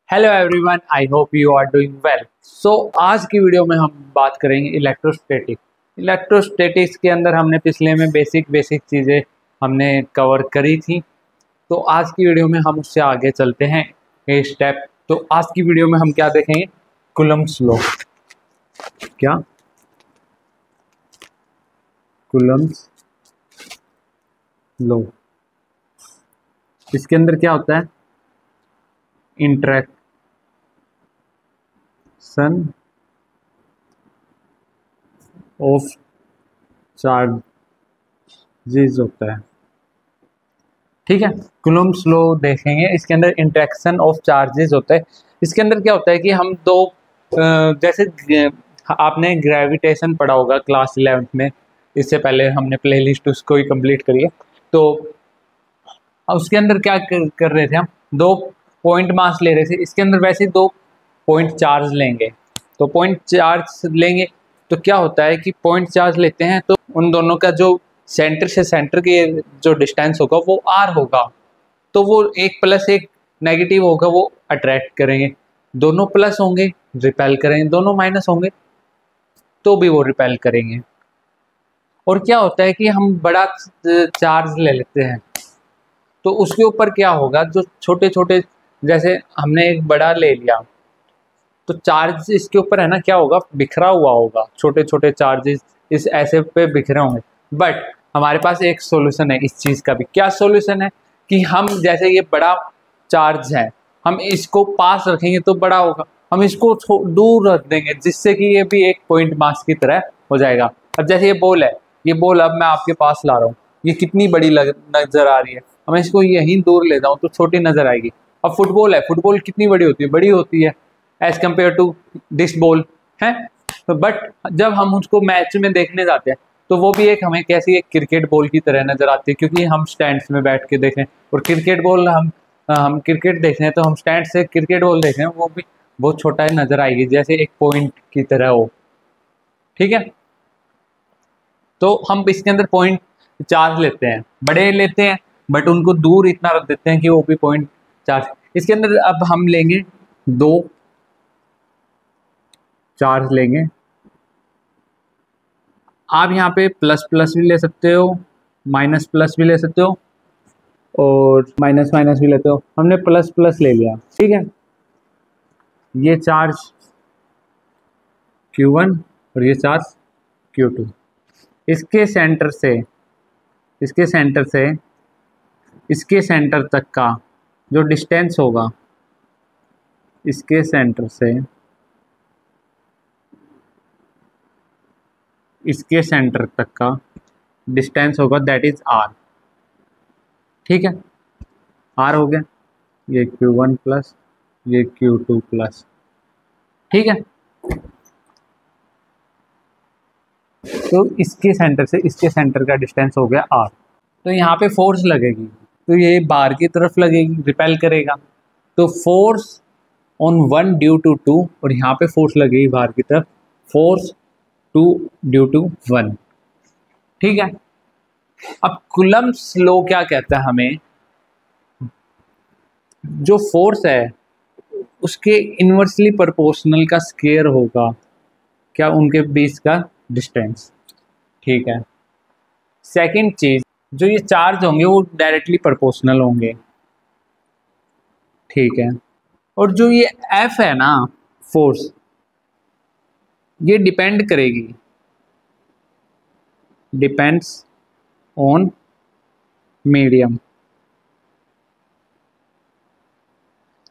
Hello everyone, I hope you are doing well. So आज की video में हम बात करेंगे इलेक्ट्रोस्टैटिक्स के अंदर हमने पिछले में बेसिक चीज़ें हमने कवर करी थी। तो आज की वीडियो में हम उससे आगे चलते हैं एक स्टेप। तो आज की वीडियो में हम क्या देखेंगे? Coulomb's law. क्या? Coulomb's law. इसके अंदर क्या होता है? इंटरेक्शन ऑफ चार्जेस होता है। ठीक है, कूलम्ब्स लॉ देखेंगे। इसके अंदर इंटरेक्शन ऑफ चार्जेस होता है। इसके अंदर क्या होता है कि हम दो जैसे आपने ग्रेविटेशन पढ़ा होगा क्लास 11th में। इससे पहले हमने प्लेलिस्ट उसको ही कंप्लीट करी है। तो उसके अंदर क्या कर रहे थे? हम दो पॉइंट मास ले रहे थे। इसके अंदर वैसे दो पॉइंट चार्ज लेंगे। तो पॉइंट चार्ज लेंगे तो क्या होता है कि पॉइंट चार्ज लेते हैं तो उन दोनों का जो सेंटर से सेंटर के जो डिस्टेंस होगा वो आर होगा। तो वो एक प्लस एक नेगेटिव होगा, वो अट्रैक्ट करेंगे। दोनों प्लस होंगे, रिपेल करेंगे। दोनों माइनस होंगे तो भी वो रिपेल करेंगे। और क्या होता है कि हम बड़ा चार्ज ले लेते हैं तो उसके ऊपर क्या होगा? जो छोटे छोटे, जैसे हमने एक बड़ा ले लिया तो चार्ज इसके ऊपर है ना, क्या होगा? बिखरा हुआ होगा। छोटे छोटे चार्जेस इस ऐसे पे बिखरे होंगे। बट हमारे पास एक सॉल्यूशन है इस चीज़ का भी। क्या सॉल्यूशन है? कि हम जैसे ये बड़ा चार्ज है, हम इसको पास रखेंगे तो बड़ा होगा। हम इसको दूर रख देंगे जिससे कि ये भी एक पॉइंट मास की तरह हो जाएगा। अब जैसे ये बॉल है, ये बॉल अब मैं आपके पास ला रहा हूँ, ये कितनी बड़ी नजर आ रही है। मैं इसको यहीं दूर ले जाऊँ तो छोटी नजर आएगी। अब फुटबॉल है, फुटबॉल कितनी बड़ी होती है? बड़ी होती है as compare to this ball है। तो बट जब हम उसको मैच में देखने जाते हैं तो वो भी एक हमें कैसी एक क्रिकेट बॉल की तरह नजर आती है, क्योंकि हम स्टैंड्स में बैठ के देखें और क्रिकेट बॉल हम क्रिकेट देख रहे हैं तो हम स्टैंड से क्रिकेट बॉल देख रहे हैं, वो भी बहुत छोटा ही नजर आएगी, जैसे एक पॉइंट की तरह हो। ठीक है, तो हम इसके अंदर पॉइंट चार्ज लेते हैं, बड़े लेते हैं बट उनको दूर इतना रख देते हैं कि वो भी पॉइंट चार्ज। इसके अंदर अब हम लेंगे दो चार्ज लेंगे। आप यहाँ पे प्लस प्लस भी ले सकते हो, माइनस प्लस भी ले सकते हो और माइनस माइनस भी लेते हो। हमने प्लस प्लस ले लिया। ठीक है, ये चार्ज Q1 और ये चार्ज Q2। इसके सेंटर से इसके सेंटर से इसके सेंटर तक का जो डिस्टेंस होगा, इसके सेंटर से इसके सेंटर तक का डिस्टेंस होगा, दैट इज R। ठीक है, R हो गया। ये Q1 प्लस, ये Q2 प्लस। ठीक है, तो इसके सेंटर से इसके सेंटर का डिस्टेंस हो गया R। तो यहाँ पे फोर्स लगेगी तो ये बार की तरफ लगेगी, रिपेल करेगा। तो फोर्स ऑन 1 ड्यू टू 2, और यहाँ पे फोर्स लगेगी बाहर की तरफ, फोर्स 2 ड्यू टू 1। ठीक है, अब कूलम्ब्स लॉ क्या कहता है हमें? जो फोर्स है उसके इन्वर्सली प्रोपोर्शनल का स्क्वायर होगा क्या? उनके बीच का डिस्टेंस। ठीक है, सेकंड चीज, जो ये चार्ज होंगे वो डायरेक्टली प्रोपोर्शनल होंगे। ठीक है, और जो ये F है ना, फोर्स, ये डिपेंड्स ऑन मीडियम।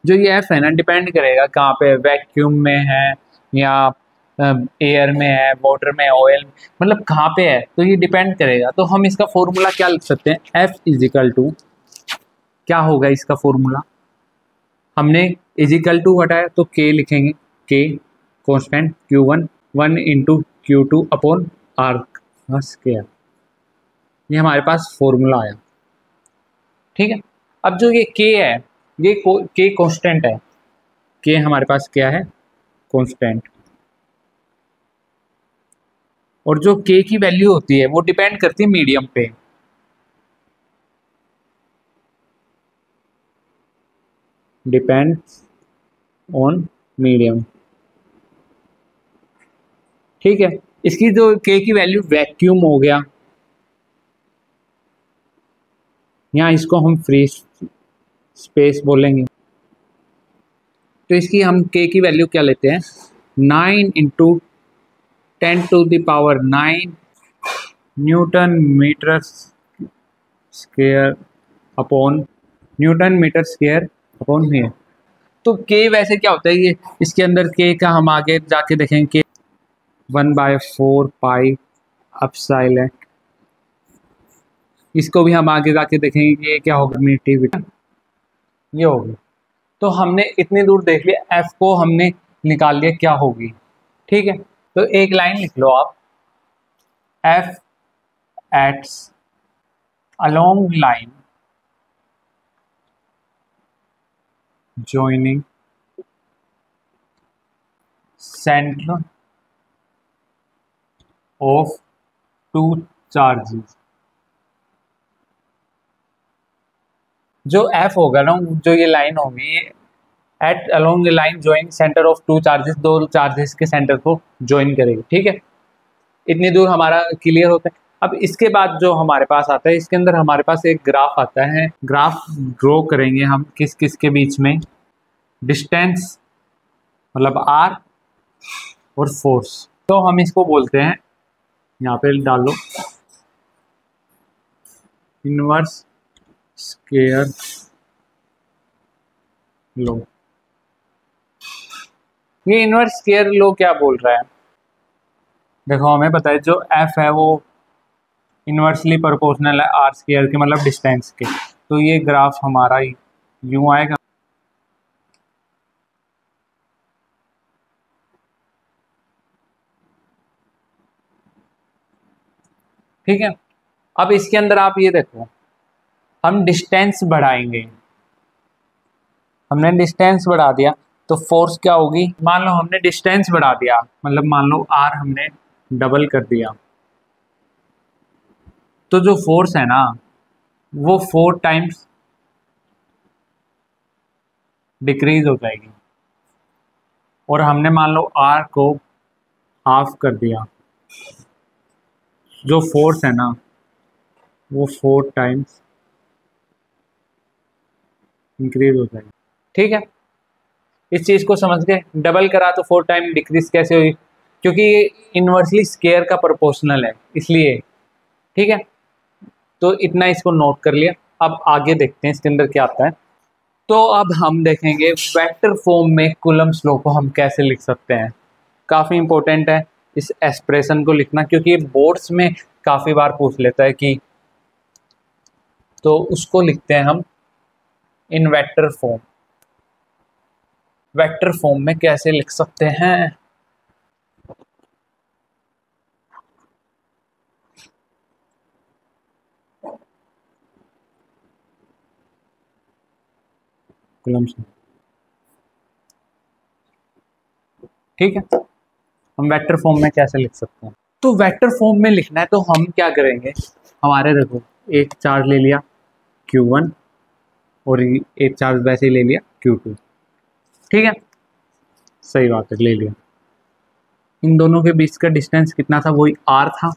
जो ये F है ना, डिपेंड करेगा कहाँ पे, वैक्यूम में है या एयर में है, वाटर में, ऑयल में, मतलब कहाँ पे है, तो ये डिपेंड करेगा। तो हम इसका फॉर्मूला क्या लिख सकते हैं? F इजिकल टू, क्या होगा इसका फॉर्मूला? हमने इजिकल टू हटाया तो K लिखेंगे, K constant, Q1 1 into Q2 upon R का स्क्वायर। ये हमारे पास फॉर्मूला आया। ठीक है, अब जो ये K है, ये K कॉन्स्टेंट है। K हमारे पास क्या है? कॉन्स्टेंट। और जो K की वैल्यू होती है वो डिपेंड करती है मीडियम पे। Depends on medium. ठीक है, इसकी जो के की वैल्यू वैक्यूम हो गया, यहाँ इसको हम फ्री स्पेस बोलेंगे। तो इसकी हम के की वैल्यू क्या लेते हैं, 9 × 10⁻⁹ newton metre square upon metre. तो के वैसे क्या होता है, ये इसके अंदर के का हम आगे जाके देखेंगे कि 1/4 पाई एप्सिलॉन, इसको भी हम आगे जाके देखेंगे कि ये क्या होगा, परमिटिविटी ये होगी। तो हमने इतनी दूर देख लिया, एफ को हमने निकाल लिया क्या होगी। ठीक है, तो एक लाइन लिख लो आप, F acts along line joining center of two charges। जो F होगा ना, जो ये लाइन होगी, at along line join centre of two charges, दो चार्जेस के सेंटर को ज्वाइन करेगी। ठीक है, इतनी दूर हमारा क्लियर होता है। अब इसके बाद जो हमारे पास आता है, इसके अंदर हमारे पास एक ग्राफ आता है, ग्राफ ड्रॉ करेंगे हम किस किस के बीच में, डिस्टेंस मतलब आर और फोर्स। तो हम इसको बोलते हैं, यहाँ पे डालो इनवर्स स्क्वायर लो। ये इनवर्स स्क्वायर लो क्या बोल रहा है, देखो हमें पता है जो एफ है वो इनवर्सली प्रोपोर्शनल है आर स्क्वायर के, मतलब डिस्टेंस के। तो ये ग्राफ हमारा यूं आएगा, ठीक है। अब इसके अंदर आप ये देखो, हम डिस्टेंस बढ़ाएंगे, हमने डिस्टेंस बढ़ा दिया तो फोर्स क्या होगी, मान लो हमने डिस्टेंस बढ़ा दिया, मतलब मान लो आर हमने डबल कर दिया, तो जो फोर्स है ना वो 4 टाइम्स डिक्रीज हो जाएगी। और हमने मान लो आर को हाफ कर दिया, जो फोर्स है ना वो 4 टाइम्स इंक्रीज हो जाएगी। ठीक है, इस चीज़ को समझ गए, डबल करा तो 4 टाइम डिक्रीज कैसे हुई, क्योंकि ये इन्वर्सली स्क्वायर का प्रोपोर्शनल है इसलिए। ठीक है, तो इतना इसको नोट कर लिया। अब आगे देखते हैं इसके अंदर क्या आता है। तो अब हम देखेंगे वेक्टर फॉर्म में कूलम्ब्स लॉ को हम कैसे लिख सकते हैं। काफ़ी इंपॉर्टेंट है इस एक्सप्रेशन को लिखना, क्योंकि ये बोर्ड्स में काफ़ी बार पूछ लेता है कि, तो उसको लिखते हैं हम इन वेक्टर फॉर्म। वेक्टर फॉर्म में कैसे लिख सकते हैं, कूलम्ब्स। ठीक है, हम वेक्टर फॉर्म में कैसे लिख सकते हैं। तो वेक्टर फॉर्म में लिखना है तो हम क्या करेंगे, हमारे देखो एक चार्ज ले लिया Q1 और एक चार्ज वैसे ही ले लिया Q2। ठीक है, सही बात है, ले लिया। इन दोनों के बीच का डिस्टेंस कितना था, वही R था।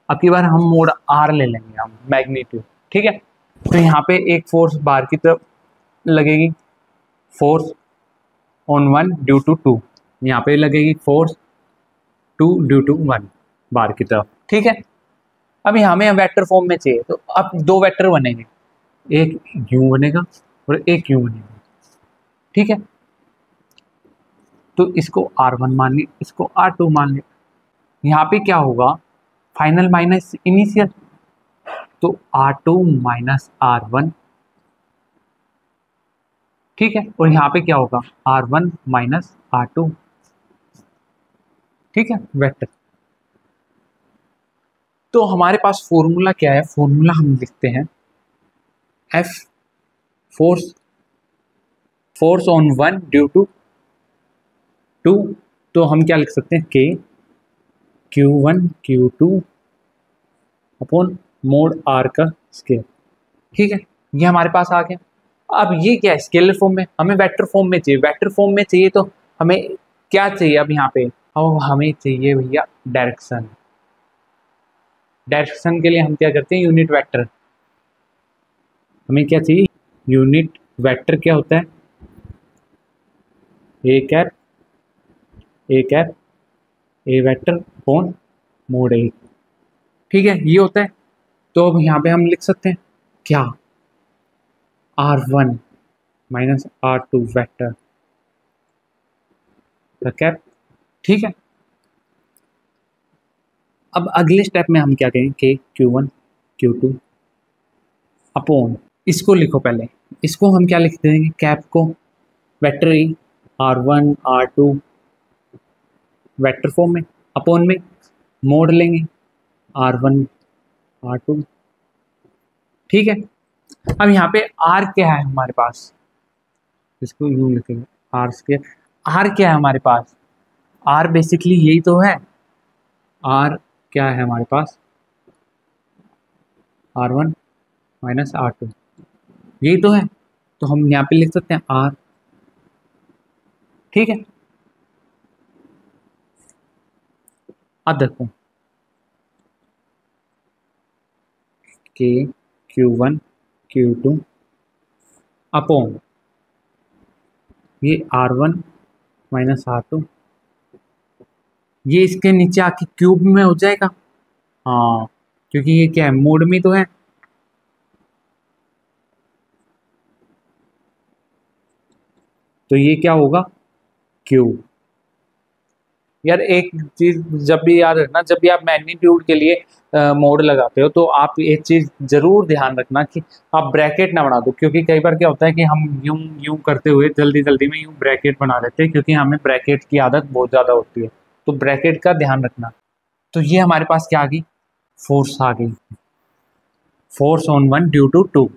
अब की बार हम मोड R ले लेंगे, हम मैग्नीट्यूड। ठीक है, तो यहाँ पे एक फोर्स बाहर की तरफ लगेगी, फोर्स ऑन 1 ड्यू टू 2, यहाँ पे लगेगी फोर्स 2 ड्यू टू 1 बाहर की तरफ। ठीक है, अब यहाँ हमें वेक्टर फॉर्म में चाहिए, तो अब दो वेक्टर बनेंगे, एक यूं बनेगा और एक यूं बनेगा। ठीक है, तो इसको R1 मान लिया, इसको R2 मान लिया। यहाँ पे क्या होगा, फाइनल माइनस इनिशियल, तो R2 माइनस R1। ठीक है, और यहाँ पे क्या होगा, R1 माइनस R2। ठीक है, वेक्टर। तो हमारे पास फॉर्मूला क्या है, फॉर्मूला हम लिखते हैं F force on 1 due to 2, तो हम क्या लिख सकते हैं, K Q1 Q2 upon mode R का स्क्वायर। ठीक है, ये हमारे पास आ गया। अब ये क्या है, स्केलर फॉर्म में, हमें वेक्टर फॉर्म में चाहिए। वेक्टर फॉर्म में चाहिए तो हमें क्या चाहिए अब यहाँ पे, अब हमें चाहिए भैया डायरेक्शन। डायरेक्शन के लिए हम क्या करते हैं, यूनिट वेक्टर। हमें क्या चाहिए, यूनिट वेक्टर। क्या होता है, A cap, A cap, A vector upon mode ए। ठीक है, ये होता है। तो अब यहाँ पे हम लिख सकते हैं क्या, R1 minus R2 vector cap. ठीक है, अब अगले स्टेप में हम क्या कहें, के Q1 Q2 अपॉन, इसको लिखो पहले, इसको हम क्या लिख देंगे, कैप को vector A R1 R2 vector form में, अपॉन में मोड लेंगे R1 R2। ठीक है, अब यहाँ पे R क्या है हमारे पास, इसको यूं लिखेंगे R स्क्वायर। R क्या है हमारे पास, R बेसिकली यही तो है। R क्या है हमारे पास, R1 माइनस R2, यही तो है। तो हम यहाँ पे लिख सकते हैं R। ठीक है, अब देखो के Q1 Q2 अपॉन ये R1 माइनस R2, ये इसके नीचे आके क्यूब में हो जाएगा। हाँ, क्योंकि ये क्या है, मोड में तो है। तो ये क्या होगा, क्यूब। यार एक चीज जब भी याद रखना, जब भी आप मैग्नीट्यूड के लिए मोड लगाते हो तो आप एक चीज जरूर ध्यान रखना कि आप ब्रैकेट ना बना दो, क्योंकि कई बार क्या होता है कि हम यूं यूं करते हुए जल्दी जल्दी में यूं ब्रैकेट बना देते हैं, क्योंकि हमें ब्रैकेट की आदत बहुत ज्यादा होती है। तो ब्रैकेट का ध्यान रखना। तो ये हमारे पास क्या आ गई, फोर्स आ गई, force on one due to two.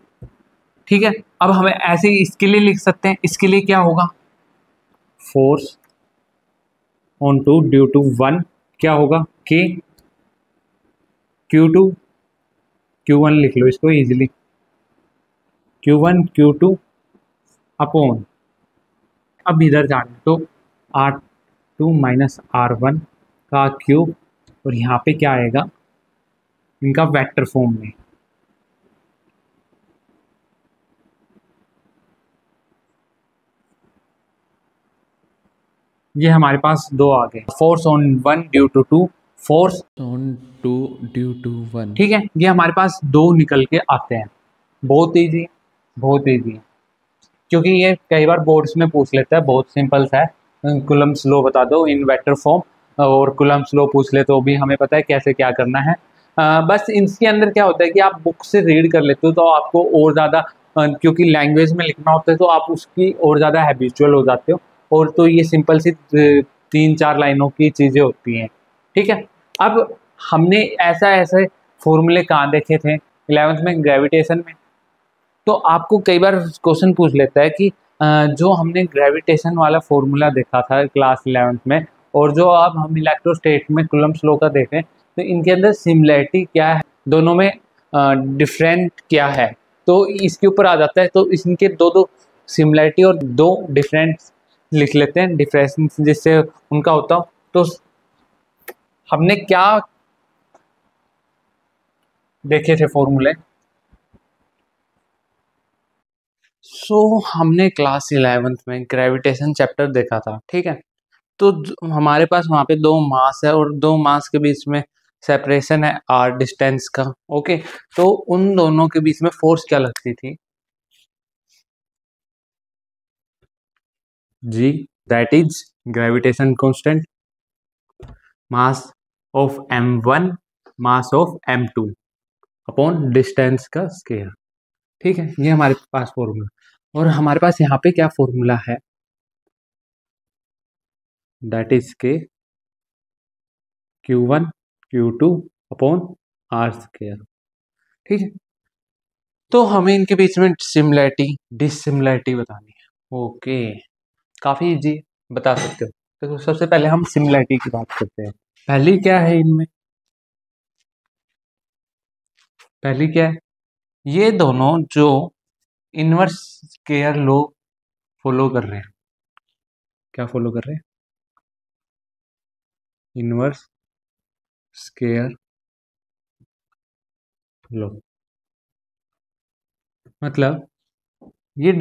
ठीक है, अब हमें ऐसे ही इसके लिए लिख सकते हैं, इसके लिए क्या होगा, force on two due to one क्या होगा, के Q2 Q1 लिख लो इसको इजीली, Q1 Q2 अपॉन, अब इधर जाने तो R2 माइनस R1 का क्यूब, और यहाँ पे क्या आएगा, इनका वेक्टर फॉर्म में। ये हमारे पास दो आ गए, force on one due to two, force on two due to one. ठीक है, ये हमारे पास दो निकल के आते हैं। बहुत ईजी, बहुत ईजी है, क्योंकि ये कई बार बोर्ड्स में पूछ लेता है। बहुत सिंपल सा है, कूलम्ब्स लॉ बता दो इन वेक्टर फॉर्म, और कूलम्ब्स लॉ पूछ ले तो भी हमें पता है कैसे क्या करना है। बस इसके अंदर क्या होता है कि आप बुक से रीड कर लेते हो तो आपको और ज़्यादा, क्योंकि लैंग्वेज में लिखना होता है तो आप उसकी और ज़्यादा हैबिचुअल हो जाते हो। और तो ये सिंपल सी 3-4 लाइनों की चीज़ें होती हैं। ठीक है, अब हमने ऐसा ऐसे फॉर्मूले कहाँ देखे थे, 11th में ग्रेविटेशन में। तो आपको कई बार क्वेश्चन पूछ लेता है कि जो हमने ग्रेविटेशन वाला फॉर्मूला देखा था क्लास 11th में, और जो अब हम इलेक्ट्रोस्टैटिक में कूलम्ब्स लॉ का देखें, तो इनके अंदर सिमिलरिटी क्या है, दोनों में डिफरेंट क्या है। तो इसके ऊपर आ जाता है, तो इनके दो दो सिमिलरिटी और दो डिफरेंस लिख लेते हैं, डिफरेंस जिससे उनका होता हो। तो हमने क्या देखे थे फॉर्मूले, हमने क्लास 11th में ग्रेविटेशन चैप्टर देखा था। ठीक है, तो हमारे पास वहाँ पे दो मास है और दो मास के बीच में सेपरेशन है आर डिस्टेंस का। ओके, तो उन दोनों के बीच में फोर्स क्या लगती थी, G, that is gravitation constant, mass of m1 mass of m2 upon distance का स्क्वायर। ठीक है, ये हमारे पास फॉर्मूला, और हमारे पास यहाँ पे क्या फॉर्मूला है, दैट इज के Q1 Q2 upon r square. ठीक है, तो हमें इनके बीच में सिमिलरिटी डिसिमिलरिटी बतानी है। ओके, काफी इजी, बता सकते हो। तो सबसे पहले हम सिमिलरिटी की बात करते हैं। पहली क्या है इनमें, पहली क्या है, ये दोनों जो इनवर्स स्क्वायर लॉ फॉलो कर रहे हैं। क्या फॉलो कर रहे हैं? Inverse square law. मतलब ये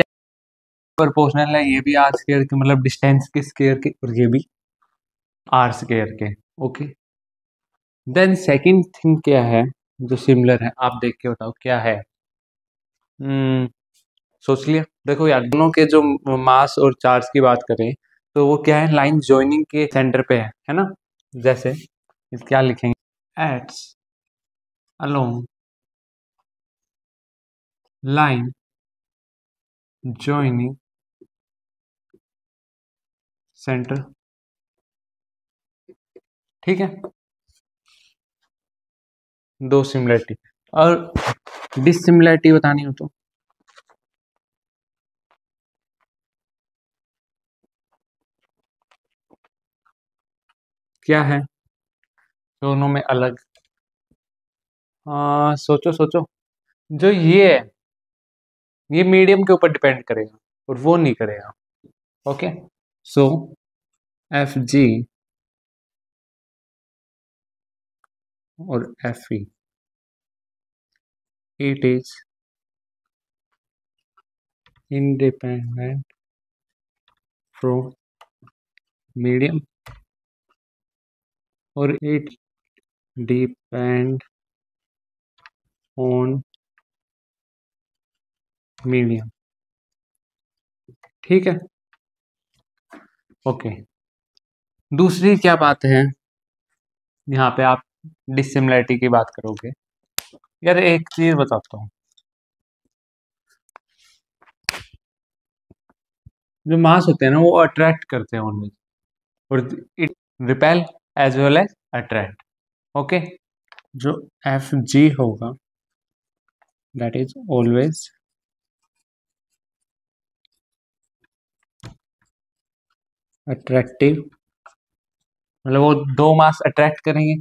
प्रोपोर्शनल है, ये भी आर स्क्वायर के, मतलब डिस्टेंस के स्क्वायर के, और ये भी आर स्क्वायर के। ओके, देन सेकंड थिंग क्या है जो सिमिलर है, आप देख के बताओ क्या है। हम्म सोच लिया? देखो यार, दोनों के जो मास और चार्ज की बात करें तो वो क्या है, लाइन जॉइनिंग के सेंटर पे है ना। जैसे क्या लिखेंगे, एट्स अलोंग लाइन जॉइनिंग सेंटर। ठीक है, दो सिमिलरिटी। और डिसिमिलरिटी बतानी हो तो क्या है, दोनों में अलग। सोचो सोचो, जो ये है ये मीडियम के ऊपर डिपेंड करेगा और वो नहीं करेगा। ओके, सो एफ जी और F E, it is independent from medium और it depend on medium। ठीक है, ओके। दूसरी क्या बात है, यहाँ पे आप डिसिमिलरिटी की बात करोगे। यार एक चीज बताता हूँ, जो मास होते हैं ना वो अट्रैक्ट करते हैं ऑलवेज, और it repel as well as attract. Okay, जो एफ जी होगा दैट इज ऑलवेज अट्रैक्टिव, मतलब वो दो मास अट्रैक्ट करेंगे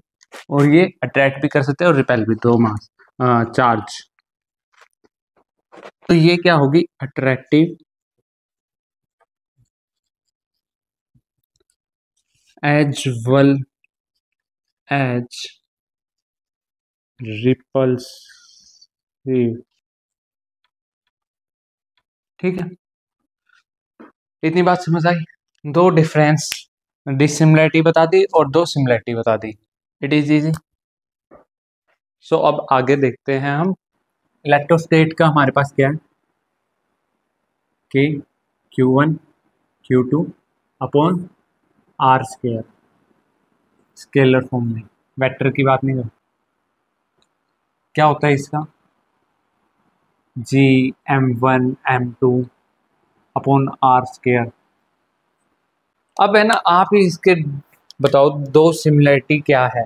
और ये अट्रैक्ट भी कर सकते हैं और रिपेल भी, दो मास चार्ज। तो ये क्या होगी, attractive as well as repulsive. ठीक है, इतनी बात समझ आई। दो डिफरेंस, डिसिमिलरिटी बता दी और दो सिमिलरिटी बता दी। It is easy. सो अब आगे देखते हैं हम, इलेक्ट्रोस्टेट का हमारे पास क्या है, k q one q two upon r square, scalar form में, वेक्टर की बात नहीं कर। क्या होता है इसका, G m one m two upon r square. अब है ना, आप ही इसके बताओ दो सिमिलरिटी क्या है।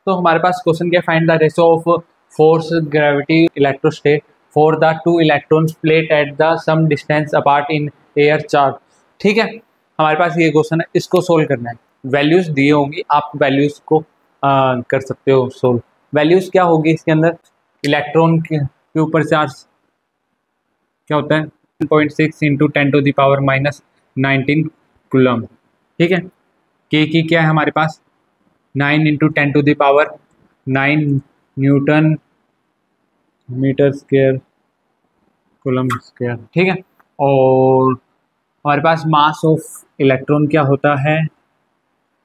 तो हमारे पास क्वेश्चन क्या, find the ratio of force gravity electrostatic for the two electrons placed at the same distance apart in air charge. ठीक है, हमारे पास ये क्वेश्चन है, इसको सोल्व करना है। वैल्यूज दी होंगी, आप वैल्यूज को कर सकते हो सोल्व। वैल्यूज क्या होगी इसके अंदर, इलेक्ट्रॉन के ऊपर चार्ज क्या होता है, 1.6 इंटू 10⁻⁻19 कूलम। ठीक है, के की क्या है हमारे पास, 9 into 10⁻9 newton metre square coulomb square. ठीक है, और हमारे पास मास ऑफ इलेक्ट्रॉन क्या होता है,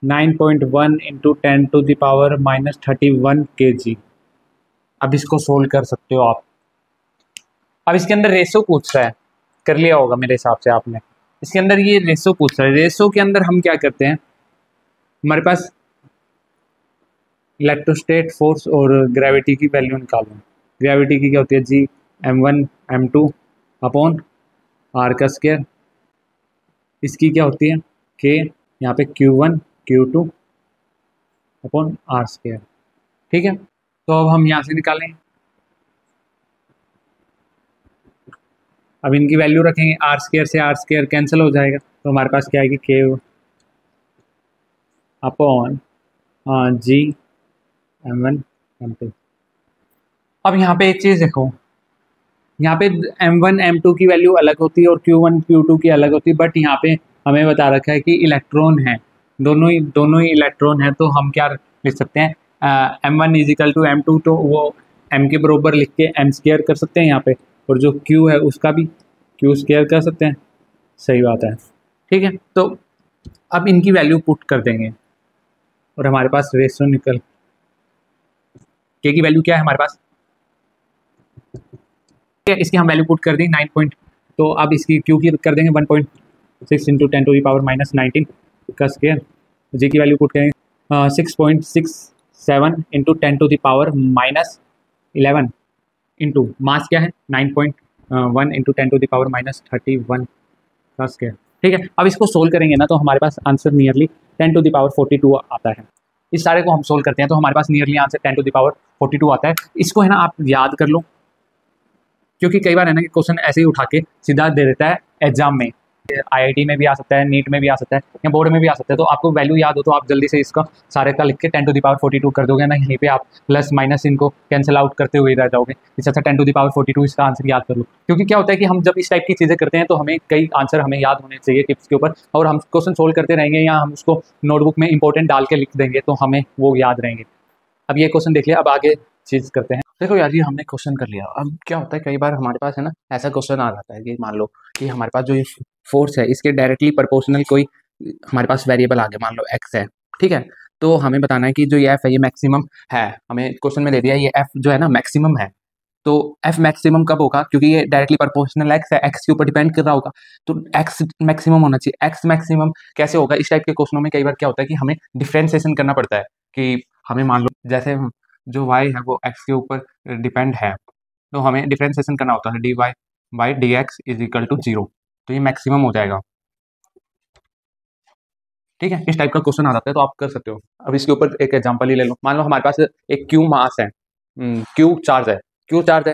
9.1 इंटू 10⁻⁻31 kg। अब इसको सोल्व कर सकते हो आप। अब इसके अंदर रेशो पूछ रहा है, कर लिया होगा मेरे हिसाब से आपने। इसके अंदर ये रेशो पूछ रहा है, रेशो के अंदर हम क्या करते हैं, हमारे पास इलेक्ट्रोस्टेट फोर्स और ग्रेविटी की वैल्यू निकालो। ग्रेविटी की क्या होती है, G m one m two upon r का स्क्वायर। इसकी क्या होती है, के यहाँ पे q one q two upon r square. ठीक है, तो अब हम यहाँ से निकालें, अब इनकी वैल्यू रखेंगे, आर स्क्वायर से आर स्क्वायर कैंसिल हो जाएगा, तो हमारे पास क्या आएगी, k upon G m one m two. अब यहाँ पे एक चीज़ देखो, यहाँ पे M1 M2 की वैल्यू अलग होती है और Q1 Q2 की अलग होती है, बट यहाँ पे हमें बता रखा है कि इलेक्ट्रॉन है, दोनों ही इलेक्ट्रॉन है, तो हम क्या लिख सकते हैं, M1 इजिकल टू M2, तो वो M के बरोबर लिख के M स्क्वायर कर सकते हैं यहाँ पे, और जो Q है उसका भी Q स्क्वायर कर सकते हैं। सही बात है, ठीक है। तो अब इनकी वैल्यू पुट कर देंगे और हमारे पास रेशो निकल, K की वैल्यू क्या है हमारे पास, ठीक है, इसकी हम वैल्यू पुट कर दी 9 पॉइंट, तो अब इसकी Q की कर देंगे 1.6 इंटू 10⁻⁻19 का स्क्वायर, G की वैल्यू पुट करेंगे 6.67 इंटू 10⁻11 इंटू मास क्या है 9.1 इंटू 10⁻31 का स्क्वायर, ठीक है। अब इसको सोल्व करेंगे ना, तो हमारे पास आंसर नियरली 10⁻42 आता है। इस सारे को हम सोल्व करते हैं तो हमारे पास नियरली आंसर 10⁻42 आता है। इसको है ना आप याद कर लो, क्योंकि कई बार है ना कि क्वेश्चन ऐसे ही उठा के सीधा दे देता है एग्जाम में, IIT में भी आ सकता है, नीट में भी आ सकता है, या बोर्ड में भी आ सकता है। तो आपको वैल्यू याद हो तो आप जल्दी से इसका सारे का लिख के 10⁻42 कर दोगे ना, यहीं पे आप प्लस माइनस इनको कैंसिल आउट करते हुए रह जाओगे। इससे अच्छा 10⁻42 इसका आंसर याद कर लो, क्योंकि क्या होता है कि हम जब इस टाइप की चीज़ें करते हैं तो हमें कई आंसर हमें याद होने चाहिए टिप्स के ऊपर, और हम क्वेश्चन सोल्व करते रहेंगे या हम उसको नोटबुक में इंपॉर्टेंट डाल के लिख देंगे तो हमें वो याद रहेंगे। अब ये क्वेश्चन देख लिया, अब आगे चीज़ करते हैं। देखो यार, ये हमने क्वेश्चन कर लिया। अब क्या होता है, कई बार हमारे पास है ना ऐसा क्वेश्चन आ जाता है कि मान लो कि हमारे पास जो ये फोर्स है इसके डायरेक्टली प्रोपोर्शनल कोई हमारे पास वेरिएबल आ गया, मान लो x है, ठीक है। तो हमें बताना है कि जो ये f है ये मैक्सिमम है, हमें क्वेश्चन में दे दिया ये f जो है ना मैक्सिमम है। तो f मैक्सिमम कब होगा, क्योंकि ये डायरेक्टली प्रोपोर्शनल x है, x के ऊपर डिपेंड कर रहा होगा, तो x मैक्सिमम होना चाहिए। x मैक्सिमम कैसे होगा, इस टाइप के क्वेश्चनों में कई बार क्या होता है कि हमें डिफ्रेंसिएशन करना पड़ता है, कि हमें मान लो जैसे जो y है वो x के ऊपर डिपेंड है, तो हमें डिफ्रेंसिएशन करना होता है dy by dx is equal to 0, तो ये मैक्सिमम हो जाएगा, ठीक है। इस टाइप का क्वेश्चन आ जाता है तो आप कर सकते हो। अब इसके ऊपर एक एग्जांपल ही ले लो, मान लो हमारे पास एक क्यू मास है, क्यू चार्ज है,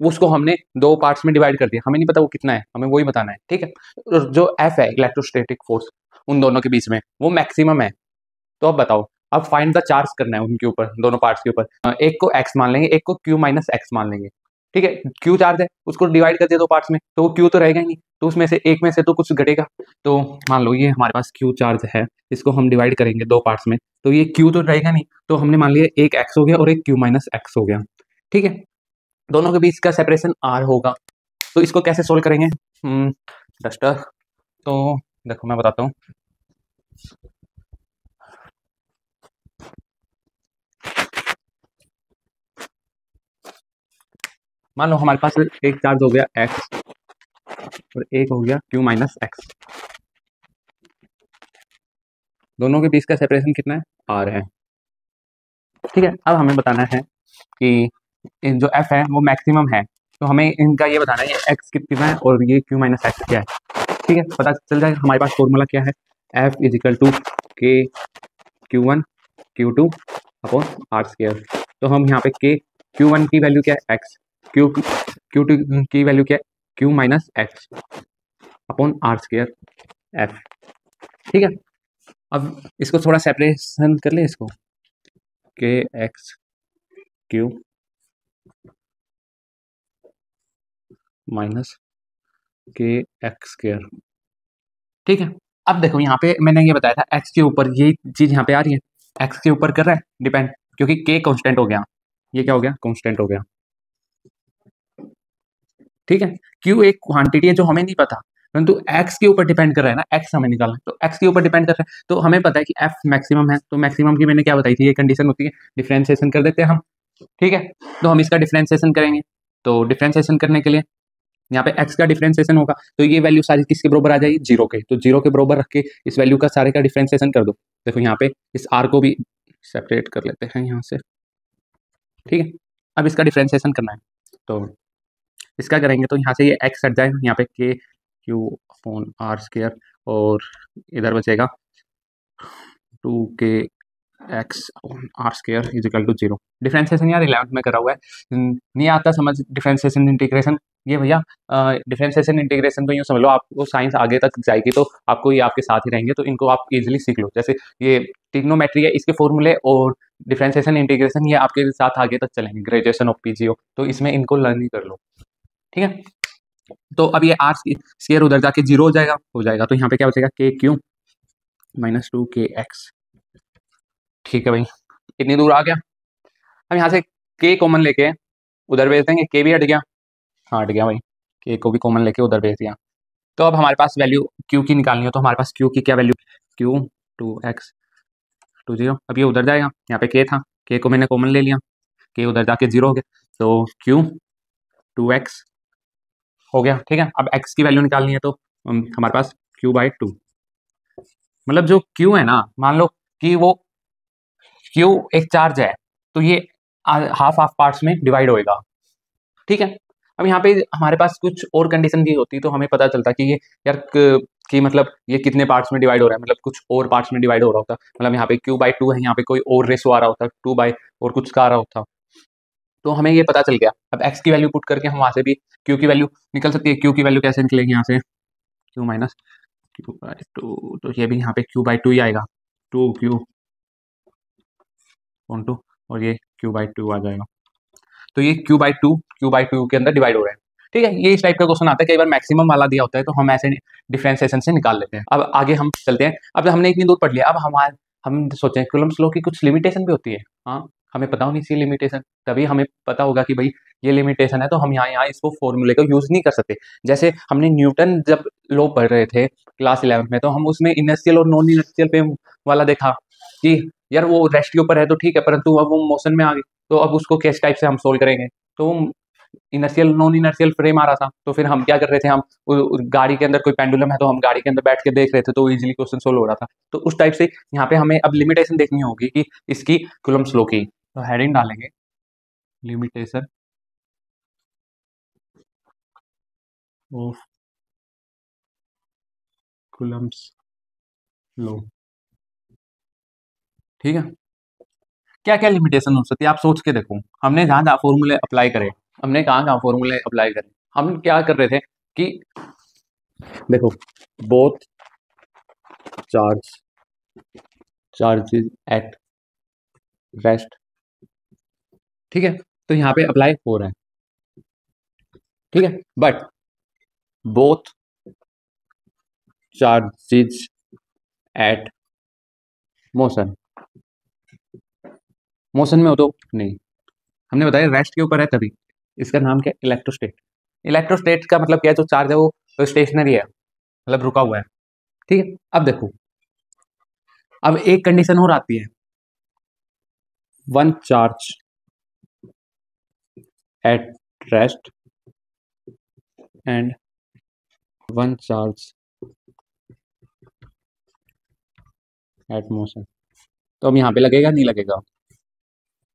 उसको हमने दो पार्ट्स में डिवाइड कर दिया, हमें नहीं पता वो कितना है, हमें वही बताना है, ठीक है। और जो एफ है इलेक्ट्रोस्टैटिक फोर्स उन दोनों के बीच में, वो मैक्सिमम है। तो अब बताओ, अब फाइंड द चार्ज करना है उनके ऊपर, दोनों पार्ट्स के ऊपर। एक को x मान लेंगे, एक को q माइनस एक्स मान लेंगे, ठीक है। q चार्ज है, उसको डिवाइड कर दिया दो पार्ट्स में, तो वो q तो रहेगा ही नहीं, तो उसमें से एक में से तो कुछ घटेगा। तो मान लो ये हमारे पास q चार्ज है, इसको हम डिवाइड करेंगे दो पार्ट्स में, तो ये q तो रहेगा नहीं, तो हमने मान लिया एक x हो गया और एक q माइनस एक्स हो गया, ठीक है। दोनों के बीच का सेपरेशन r होगा। तो इसको कैसे सोल्व करेंगे डस्टर, तो देखो मैं बताता हूँ। मान लो हमारे पास एक चार्ज हो गया x और एक हो गया q माइनस एक्स, दोनों के बीच का सेपरेशन कितना है, r है, ठीक है। अब हमें बताना है कि इन जो f है वो मैक्सिमम है, तो हमें इनका ये बताना है ये x कितना है और ये q माइनस एक्स क्या है, ठीक है। पता चल जाएगा। हमारे पास फॉर्मूला क्या है, f is equal to k q1 q2 upon r square. तो हम यहाँ पे k q1 की वैल्यू क्या है x, q2 की वैल्यू क्या है q minus x upon r square f, ठीक है। अब इसको थोड़ा सेपरेशन कर ले, इसको k x q माइनस के एक्स स्क्वायर, ठीक है। अब देखो यहाँ पे मैंने ये बताया था x के ऊपर, ये चीज यहाँ पे आ रही है, x के ऊपर कर रहा है डिपेंड, क्योंकि k कांस्टेंट हो गया, ये क्या हो गया कांस्टेंट हो गया, ठीक है। q एक क्वांटिटी है जो हमें नहीं पता, परंतु x के ऊपर डिपेंड कर रहा है ना, x हमें निकालना है, तो x के ऊपर डिपेंड कर रहा है, तो हमें पता है कि f मैक्सिमम है। तो मैक्सिमम की मैंने क्या बताई थी, ये कंडीशन होती है, डिफ्रेंसिएशन कर देते हैं हम, ठीक है। तो हम इसका डिफ्रेंसिएशन करेंगे, तो डिफ्रेंसिएशन करने के लिए यहाँ पे x का डिफ्रेंसिएशन होगा, तो ये वैल्यू सारी किसके बराबर आ जाएगी, 0 के, तो 0 के बराबर रख के इस वैल्यू का सारे का डिफ्रेंसिएशन कर दो। देखो यहाँ पे इस r को भी सेपरेट कर लेते हैं यहाँ से, ठीक है। अब इसका डिफ्रेंसिएशन करना है, तो इसका करेंगे तो यहाँ से ये x हट जाएगा, यहाँ पे k q upon r square, और इधर बचेगा 2k x r square is equal to 0। Differentiation यार 11th में करा हुआ है, नहीं आता समझ डिफ्रेंसिएशन इंटीग्रेशन, ये भैया डिफ्रेंसिएशन इंटीग्रेशन तो यूँ समझ लो, आपको साइंस आगे तक जाएगी तो आपको ये आपके साथ ही रहेंगे, तो इनको आप इजीली सीख लो। जैसे ये ट्रिग्नोमेट्री है, इसके फॉर्मूले और डिफ्रेंसिएशन इंटीग्रेशन ये आपके साथ आगे तक चलेंगे, ग्रेजुएशन ऑफ पीजीओ, तो इसमें इनको लर्न ही कर लो, ठीक है। तो अब ये आर स्क्वायर उधर जाके 0 हो जाएगा, तो यहाँ पे क्या बचेगा, के क्यू माइनस 2 के एक्स। ठीक है भाई, इतनी दूर आ गया। अब यहाँ से के कॉमन लेके उधर भेज देंगे, के भी हट गया, हाँ हट गया भाई, के को भी कॉमन लेके उधर भेज दिया। तो अब हमारे पास वैल्यू क्यू की निकालनी हो, तो हमारे पास क्यू की क्या वैल्यू, क्यू 2x 20। अब ये उधर जाएगा, यहाँ पे के था, के को मैंने कॉमन ले लिया, के उधर जाके 0 हो गया, तो क्यू 2x हो गया। ठीक है, अब x की वैल्यू निकालनी है, तो हमारे पास q/2, मतलब जो q है ना, मान लो कि वो q एक चार्ज है, तो ये हाफ हाफ पार्ट्स में डिवाइड होएगा। ठीक है, अब यहाँ पे हमारे पास कुछ और कंडीशन भी होती, तो हमें पता चलता कि ये यार कि मतलब ये कितने पार्ट्स में डिवाइड हो रहा है, मतलब कुछ और पार्ट्स में डिवाइड हो रहा होता, मतलब यहाँ पे q/2 है, यहाँ पे कोई और रेशो आ रहा होता, 2 बाई और कुछ का आ रहा होता, तो हमें ये पता चल गया। अब x की वैल्यू पुट करके हम वहां से भी q की वैल्यू निकल सकती है। q की वैल्यू कैसे निकलेगी, यहाँ से q माइनस q/2, तो ये भी यहाँ पे q/2 ही आएगा, 2q ऑन 2, और ये q/2 आ जाएगा, तो ये q/2 के अंदर डिवाइड हो रहा है। ठीक है, ये इस टाइप का क्वेश्चन आता है, कई बार मैक्सिमम वाला दिया होता है, तो हम ऐसे डिफरेंशिएशन से निकाल लेते हैं। अब आगे हम चलते हैं, अब हमने इतनी दूर पढ़ लिया, अब हम सोचें कूलम्ब्स लॉ की कुछ लिमिटेशन भी होती है। हाँ, हमें पता होनी चाहिए लिमिटेशन, तभी हमें पता होगा कि भाई ये लिमिटेशन है, तो हम यहाँ इसको फॉर्मूले को यूज नहीं कर सकते। जैसे हमने न्यूटन जब लॉ पढ़ रहे थे क्लास 11 में, तो हम उसमें इनर्शियल और नॉन इनर्शियल पे वाला देखा कि यार वो रेस्ट के ऊपर है तो ठीक है, परंतु अब वो मोशन में आ गई, तो अब उसको किस टाइप से हम सोल्व करेंगे, तो इनर्शियल नॉन इनर्शियल फ्रेम आ रहा था, तो फिर हम क्या कर रहे थे, हम गाड़ी के अंदर कोई पेंडुलम है, तो हम गाड़ी के अंदर बैठ के देख रहे थे, तो इजीली क्वेश्चन सोल्व हो रहा था। तो उस टाइप से यहाँ पे हमें अब लिमिटेशन देखनी होगी कि इसकी कूलम्ब्स लॉ की, तो हेडिंग डालेंगे लिमिटेशन ऑफ कूलम्ब्स लॉ। ठीक है, क्या क्या लिमिटेशन हो सकती है आप सोच के देखो, हमने जहाँ जहाँ फॉर्मूले अप्लाई करे, हमने कहाँ कहाँ फॉर्मूले अप्लाई करे, हम क्या कर रहे थे कि देखो बोथ चार्जेस एट रेस्ट, ठीक है, तो यहाँ पे अप्लाई हो रहा है, ठीक है, but both charges at motion, motion में हो तो नहीं, हमने बताया रेस्ट के ऊपर है तभी, इसका नाम क्या है, इलेक्ट्रोस्टेट। इलेक्ट्रोस्टेट का मतलब क्या है, जो चार्ज है वो स्टेशनरी है, मतलब रुका हुआ है। ठीक है, अब देखो, अब एक कंडीशन और आती है, one charge at rest and one charge at motion, तो अब यहाँ पे लगेगा नहीं लगेगा,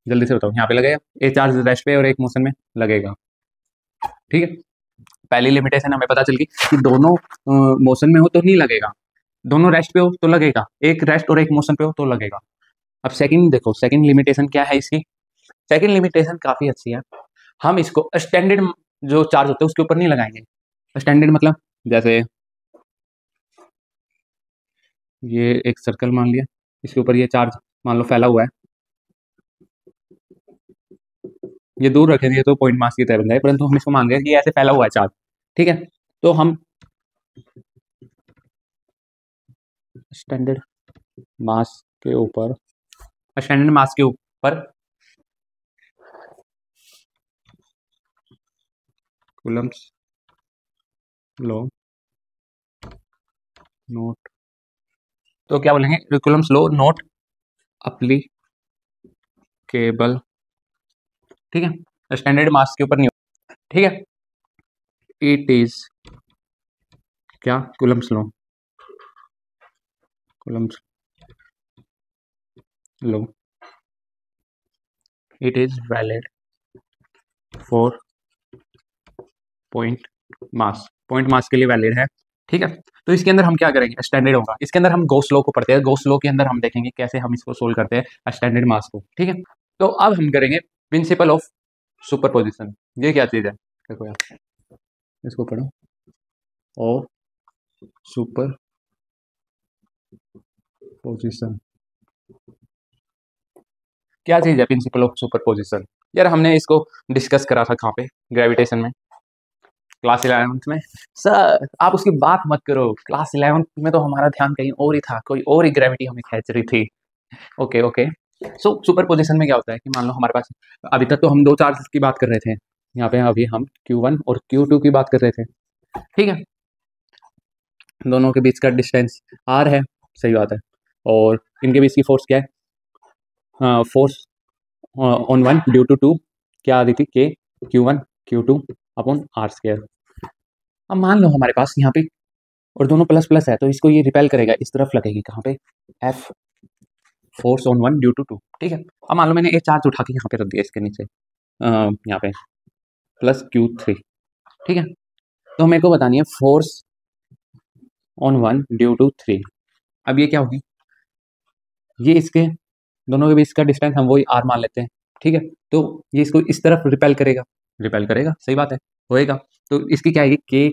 जल्दी से बताओ, यहाँ पे लगेगा, एक चार्ज रेस्ट पे और एक मोशन में लगेगा। ठीक है, पहली लिमिटेशन हमें पता चल गई कि दोनों मोशन में हो तो नहीं लगेगा, दोनों रेस्ट पे हो तो लगेगा, एक रेस्ट और एक मोशन पे हो तो लगेगा। अब सेकंड देखो, सेकंड लिमिटेशन क्या है इसकी, सेकंड लिमिटेशन काफी अच्छी है, हम इसको स्टैंडर्ड जो चार्ज होते हैं उसके ऊपर नहीं लगाएंगे। स्टैंडर्ड मतलब जैसे ये एक सर्कल मान लिया, इसके ऊपर ये चार्ज मान लो फैला हुआ है, ये दूर रखेंगे तो पॉइंट मास की तरह बन जाए, परंतु हम इसको मान रहे हैं कि ऐसे फैला हुआ है चार्ज। ठीक है, तो हम स्टैंडर्ड मास के ऊपर, स्टैंडर्ड मास के ऊपर कूलम्ब्स लॉ नोट, तो क्या बोलेंगे, कूलम्ब्स लॉ नोट अप्लीकेबल। ठीक है, स्टैंडर्ड मास के ऊपर नहीं, ठीक है, इट इज क्या, Coulomb's law, Coulomb's law it is valid for point mass के लिए वैलिड है। ठीक है, तो इसके अंदर हम क्या करेंगे, स्टैंडर्ड होगा, इसके अंदर हम गॉस लॉ को पढ़ते हैं, गॉस लॉ के अंदर हम देखेंगे कैसे हम इसको सोल्व करते हैं स्टैंडर्ड मास को। ठीक है, तो अब हम करेंगे प्रिंसिपल ऑफ सुपरपोजिशन, ये क्या चीज है, देखो यार इसको पढ़ो, और सुपर पोजिशन क्या चीज है, प्रिंसिपल ऑफ सुपरपोजिशन, यार हमने इसको डिस्कस करा था कहाँ पे, ग्रेविटेशन में, क्लास 11th में। सर आप उसकी बात मत करो, क्लास 11th में तो हमारा ध्यान कहीं और ही था, कोई और ही ग्रेविटी हमें खींच रही थी। Okay okay. So super position में क्या होता है कि मान लो हमारे पास, अभी तक तो हम दो चार्जेस की बात कर रहे थे, यहाँ पे अभी हम Q1 और Q2 की बात कर रहे थे, ठीक है। दोनों के बीच का डिस्टेंस R है, सही बात है, और इनके बीच की फोर्स क्या है, force on one due to two क्या आ रही थी, K Q1 Q2 upon R²। अब मान लो हमारे पास यहाँ पे, और दोनों प्लस प्लस है तो इसको ये रिपेल करेगा, इस तरफ लगेगी कहाँ पे, F force on one due to two, ठीक है। अब मान लो मैंने एक चार्ज उठा के यहाँ पे रख दिया इसके नीचे, यहाँ पे प्लस Q3, ठीक है। तो मेरे को बतानी है force on one due to 3। अब ये क्या होगी, ये इसके दोनों के बीच का डिस्टेंस हम वही R मान लेते हैं, ठीक है। तो ये इसको इस तरफ रिपेल करेगा, सही बात है, होएगा। तो इसकी क्या आएगी, K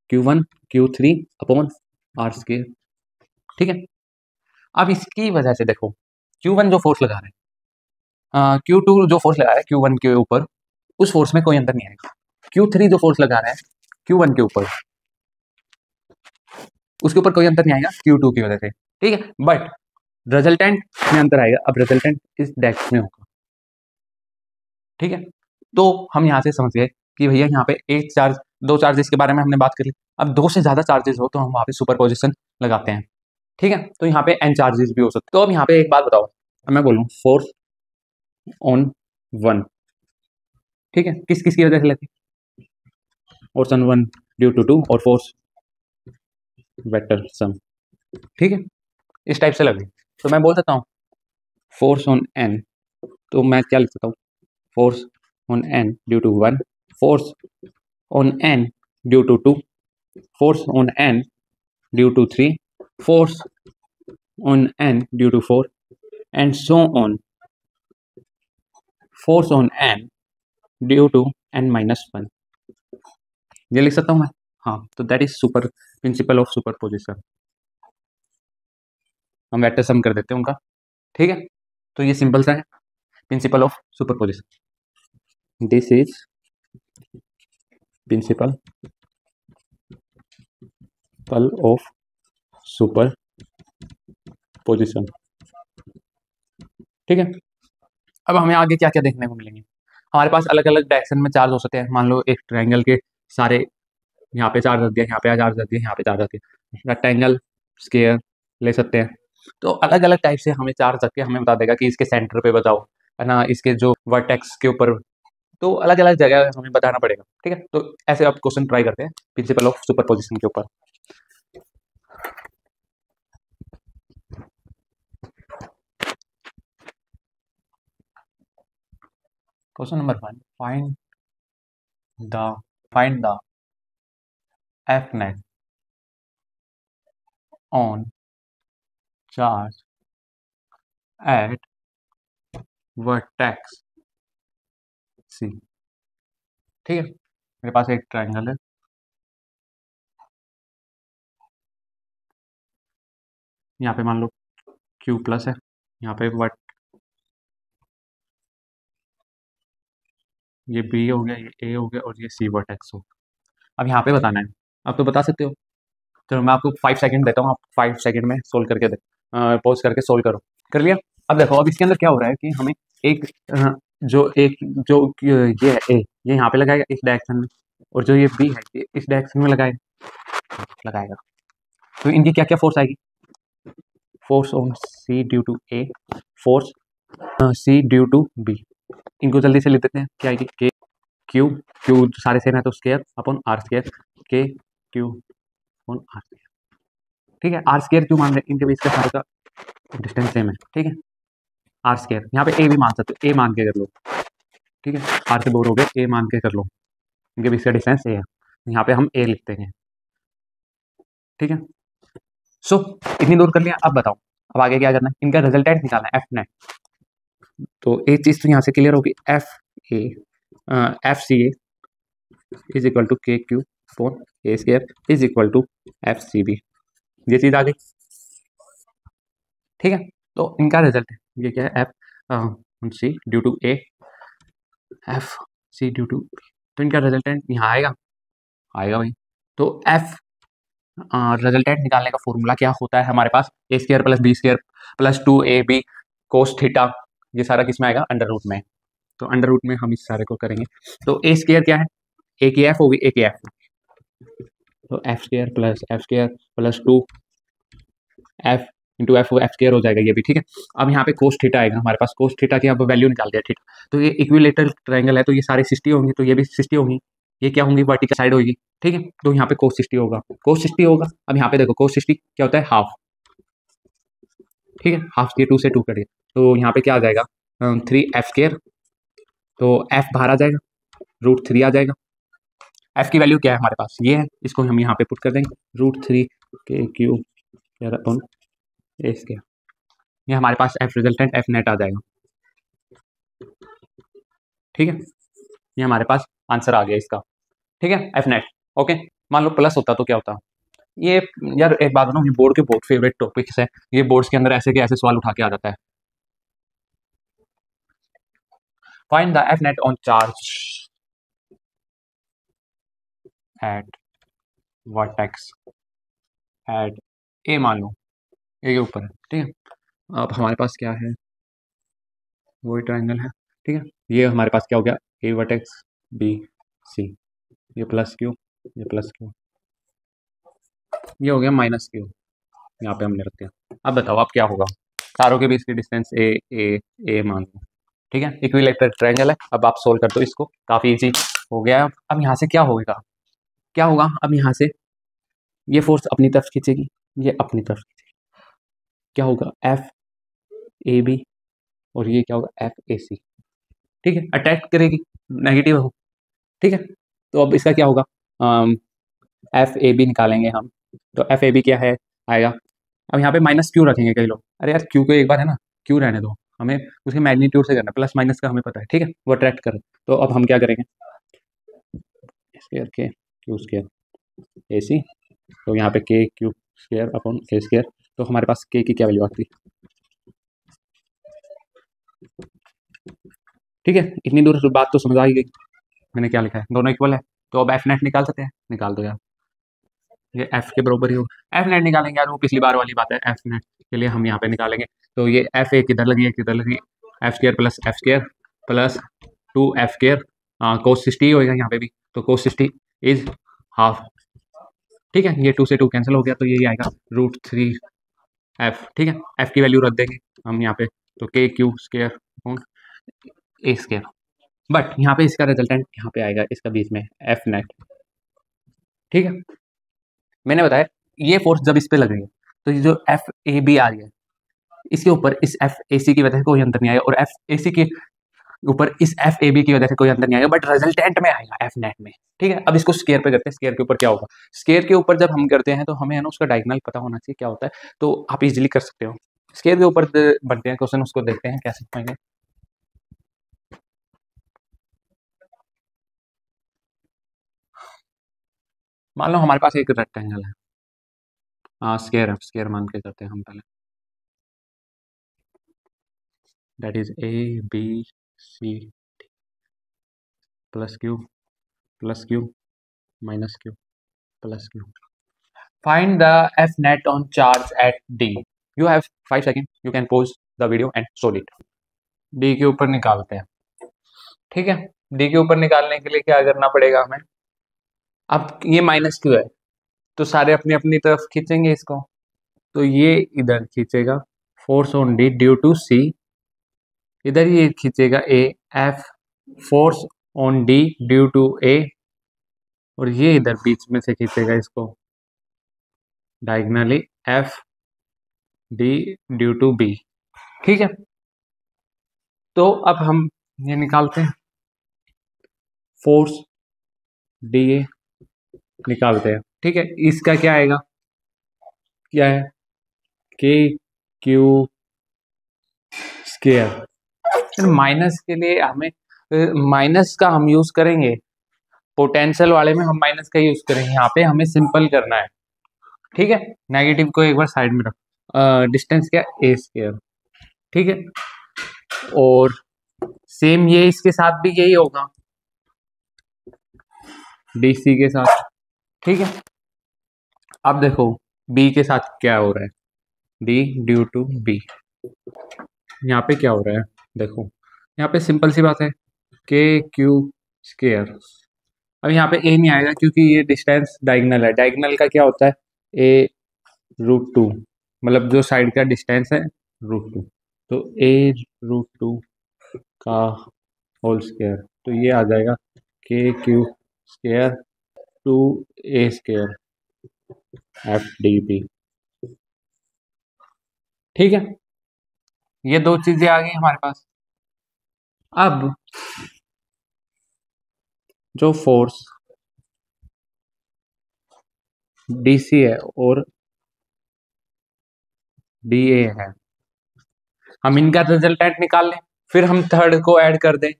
Q1 Q3 upon R², ठीक है। अब इसकी वजह से देखो, Q1 जो फोर्स लगा रहे हैं, Q2 जो फोर्स लगा रहा है Q1 के ऊपर, उस फोर्स में कोई अंतर नहीं आएगा। Q3 जो फोर्स लगा रहा है Q1 के ऊपर, उसके ऊपर कोई अंतर नहीं आएगा Q2 की वजह से, ठीक है। बट रिजल्टेंट में अंतर आएगा। अब रिजल्टेंट इस डेस्क में होगा, ठीक है। तो हम यहाँ से समझ गए कि भैया यहाँ पे एक चार्ज, दो चार्जेस के बारे में हमने बात कर ली। अब दो से ज्यादा चार्जेस हो तो हम वहाँ पे सुपरपोजिशन लगाते हैं, ठीक है। तो यहाँ पे n चार्जेस भी हो सकते। तो अब यहाँ पे एक बात बताओ, अब मैं बोलूँ फोर्स ऑन वन, ठीक है, किस किस की वजह से लगी, force on one due to two और फोर्स वेक्टर सम, ठीक है, इस टाइप से लगी। तो मैं बोल सकता हूँ फोर्स ऑन n, तो मैं क्या लिख सकता हूँ, force on n due to one, force on n due to two, force on n due to three, force on n due to four, and so on, force on n due to n-1। ये लिख सकता हूँ मैं, हाँ। तो that is super principle of superposition. हम vector sum कर देते हैं उनका, ठीक है। तो ये सिंपल सा है, principal of superposition. This is principal of superposition, ठीक है। अब हमें आगे क्या क्या देखने को मिलेंगे, हमारे पास अलग अलग डायरेक्शन में चार्ज हो सकते हैं। मान लो एक ट्रायंगल के सारे, यहाँ पे चार्ज रख दिया, यहाँ पे चार्ज रख दिया, यहाँ पे चार्ज रख दिया, रेक्टेंगल स्क्वायर ले सकते हैं। तो अलग अलग टाइप से हमें चार्ज रख के हमें बता देगा कि इसके सेंटर पे बताओ, है ना, इसके जो वर्टेक्स के ऊपर, तो अलग अलग जगह हमें बताना पड़ेगा, ठीक है। तो ऐसे आप क्वेश्चन ट्राई करते हैं प्रिंसिपल ऑफ सुपरपोजिशन के ऊपर। Question number 1, find the F net on charge at vertex C, ठीक है। मेरे पास एक ट्रायंगल है, यहाँ पे मान लो Q प्लस है, यहाँ पे वर्ट, ये B हो गया, ये A हो गया, और ये C वर्टेक्स हो। अब यहाँ पे बताना है, आप तो बता सकते हो। चलो मैं आपको 5 सेकंड देता हूँ, आप 5 सेकंड में सोल्व करके दे, पॉज करके सोल्व करो। कर लिया। अब देखो, अब इसके अंदर क्या हो रहा है कि हमें एक जो ये है A, ये यहाँ पे लगाएगा इस डायरेक्शन में, और जो ये B है ये इस डायरेक्शन में लगाएगा। तो इनकी क्या क्या फोर्स आएगी, force on C due to A, force C due to B। इनको जल्दी से लिख देते हैं, क्या आएगी, K Q सारे सेम है तो square upon R², K Q upon R², ठीक है। R² क्यों मान रहे हैं, इनके बीच का सारे का डिस्टेंस सेम है, ठीक है। R², यहाँ पे A भी मान सकते हो, A मान के कर लो, ठीक है। R से बोर हो गए, A मान के कर लो, इनके बीच का डिस्टेंस A है, यहाँ पे हम A लिखते हैं, ठीक है। सो इतनी दूर कर लिया। अब बताओ अब आगे क्या करना है, इनका रिजल्टेंट निकालना है, F net। तो एक चीज तो यहाँ से क्लियर होगी, FCA is equal to KQ upon A² is equal to FCB, ये चीज आ गई, ठीक है। तो इनका रिजल्ट है, ये क्या है, FC due to A, FC due to, तो इनका रिजल्टेंट यहाँ आएगा, आएगा भाई। तो एफ रिजल्टेंट निकालने का फॉर्मूला क्या होता है हमारे पास, a square plus b square plus 2ab cos theta, ये सारा किस में आएगा, अंडर रूट में। तो अंडर रूट में हम इस सारे को करेंगे। तो ए स्क्र क्या है, ए की एफ होगी, ए की एफ, तो F square plus 2 F into F square हो जाएगा ये भी, ठीक है। अब यहाँ पे कोस थीटा आएगा हमारे पास, कोस थीटा की अब वैल्यू निकाल दिया थीटा, तो ये इक्विलेटरल ट्रायंगल है, तो ये सारे 60 होंगे, तो ये भी 60 होंगी, ये क्या होंगी, वर्टिकल साइड होगी, ठीक है। तो यहाँ पे कोस 60 होगा, कोस 60 होगा। अब यहाँ पे देखो कोस 60 क्या होता है, हाफ, ठीक है, हाफ के 2 से 2 करिए, तो यहाँ पे क्या आ जाएगा, 3f², तो f बाहर आ जाएगा, √3 आ जाएगा। f की वैल्यू क्या है हमारे पास, ये है, इसको हम यहाँ पे पुट कर देंगे, √3 के क्यूब अपॉन a², ये हमारे पास f रिजल्टेंट f नेट आ जाएगा, ठीक है। ये हमारे पास आंसर आ गया इसका, ठीक है, f नेट। ओके, मान लो प्लस होता तो क्या होता, ये यार एक बात बताऊं, ये बोर्ड के बहुत फेवरेट टॉपिक्स है, ये बोर्ड्स के अंदर ऐसे के ऐसे सवाल उठा के आ जाता है। Find the F net on charge at vertex at A, मान लो ए के ऊपर है, ठीक है। अब हमारे पास क्या है, वही ट्रायंगल है, ठीक है। ये हमारे पास क्या हो गया, ए वर्टेक्स बी सी, ये प्लस क्यू, ये प्लस क्यू, ये हो गया माइनस क्यू, यहाँ पे हमने रख दिया। अब बताओ अब क्या होगा, तारों के बीच की डिस्टेंस ए ए ए मान लो, ठीक है, इक्विलेटरल ट्रायंगल है। अब आप सोल्व कर दो इसको, काफ़ी इजी हो गया है। अब यहाँ से क्या होगा, क्या होगा, अब यहाँ से ये फोर्स अपनी तरफ खींचेगी, ये अपनी तरफ खींचेगी, क्या होगा, एफ ए बी, और ये क्या होगा, एफ ए सी, ठीक है, अट्रैक्ट करेगी, नेगेटिव हो, ठीक है। तो अब इसका क्या होगा, एफ ए बी निकालेंगे हम, तो एफ ए बी क्या है आएगा, अब यहाँ पे माइनस क्यू रखेंगे कई लोग, अरे यार क्यू को एक बार है ना, क्यू रहने दो, हमें उसके मैग्नीट्यूड से करना, प्लस माइनस का हमें पता है, ठीक है, वो अट्रैक्ट करें। तो अब हम क्या करेंगे, स्क्वायर के क्यू स्क्वायर ए सी, तो यहाँ पे के Q square upon A square, तो हमारे पास के की क्या वैल्यू आती है, ठीक है। इतनी दूर बात तो समझ आ ही गई, मैंने क्या लिखा है, दोनों इक्वल है, तो अब एफ नेट निकाल सकते हैं, निकाल दो यार, ये एफ के बराबर ही होगा। एफ नेट निकालेंगे यार, वो पिछली बार वाली बात है, एफ नेट के लिए हम यहाँ पे निकालेंगे, तो ये एफ ए किधर लगी है, किधर लगी, एफ स्क्वायर प्लस 2f², कोस 60 होएगा यहाँ पे भी, तो कोस 60 इज हाफ, ठीक है, ये 2 से 2 कैंसिल हो गया, तो यही आएगा √3f, ठीक है। f की वैल्यू रख देंगे हम यहाँ पे, तो के Q square A square, but यहाँ पे इसका रिजल्टेंट यहाँ पे आएगा, इसका बीच में एफ नेट, ठीक है। मैंने बताया ये फोर्स जब इस पे लग रही है, तो ये जो एफ ए बी आ रही है, इसके ऊपर इस एफ ए सी की वजह से कोई अंतर नहीं आएगा, और एफ ए सी के ऊपर इस एफ ए बी की वजह से कोई अंतर नहीं आएगा, बट रिजल्टेंट में आएगा एफ नेट में, ठीक है। अब इसको स्केयर पे करते हैं, स्केयर के ऊपर क्या होगा, स्केयर के ऊपर जब हम करते हैं तो हमें है ना उसका डायगोनल पता होना चाहिए क्या होता है, तो आप इजीली कर सकते हो। स्केयर के ऊपर बनते हैं क्वेश्चन, उसको देखते हैं कैसे पाएंगे। मान लो हमारे पास एक रेक्टेंगल है, हाँ स्केयर है, स्केयर मान के करते हैं हम पहले, that is A B C plus Q minus Q plus Q. Find the F net on charge at D. You have 5 seconds. You can pause the video and solve it. D के ऊपर निकालते हैं, ठीक है। D के ऊपर निकालने के लिए क्या करना पड़ेगा हमें, अब ये माइनस क्यू है, तो सारे अपनी अपनी तरफ खींचेंगे इसको, तो ये इधर खींचेगा force on D due to C, इधर ये खींचेगा A F force on D due to A, और ये इधर बीच में से खींचेगा इसको diagonally F D due to B, ठीक है। तो अब हम ये निकालते हैं, फोर्स डी ए निकालते हैं, ठीक है। इसका क्या आएगा, क्या है, के क्यू स्क्वायर, माइनस के लिए हमें माइनस का हम यूज करेंगे, पोटेंशियल वाले में हम माइनस का यूज करेंगे, यहाँ पे हमें सिंपल करना है, ठीक है। नेगेटिव को एक बार साइड में रखो, डिस्टेंस क्या, ए स्क्वायर, ठीक है। और सेम ये इसके साथ भी यही होगा, डीसी के साथ, ठीक है। अब देखो बी के साथ क्या हो रहा है, डी ड्यू टू बी, यहाँ पे क्या हो रहा है, देखो यहाँ पे सिंपल सी बात है, के क्यू स्केयर। अब यहाँ पे ए नहीं आएगा क्योंकि ये डिस्टेंस डायगनल है, डायगनल का क्या होता है, ए रूट टू, मतलब जो साइड का डिस्टेंस है रूट टू, तो ए रूट टू का होल स्केयर, तो ये आ जाएगा K Q square two A square F D B. ठीक है, ये दो चीजें आ गई हमारे पास। अब जो फोर्स डीसी है और डीए है, हम इनका रिजल्टेंट निकाल लें, फिर हम थर्ड को ऐड कर दें,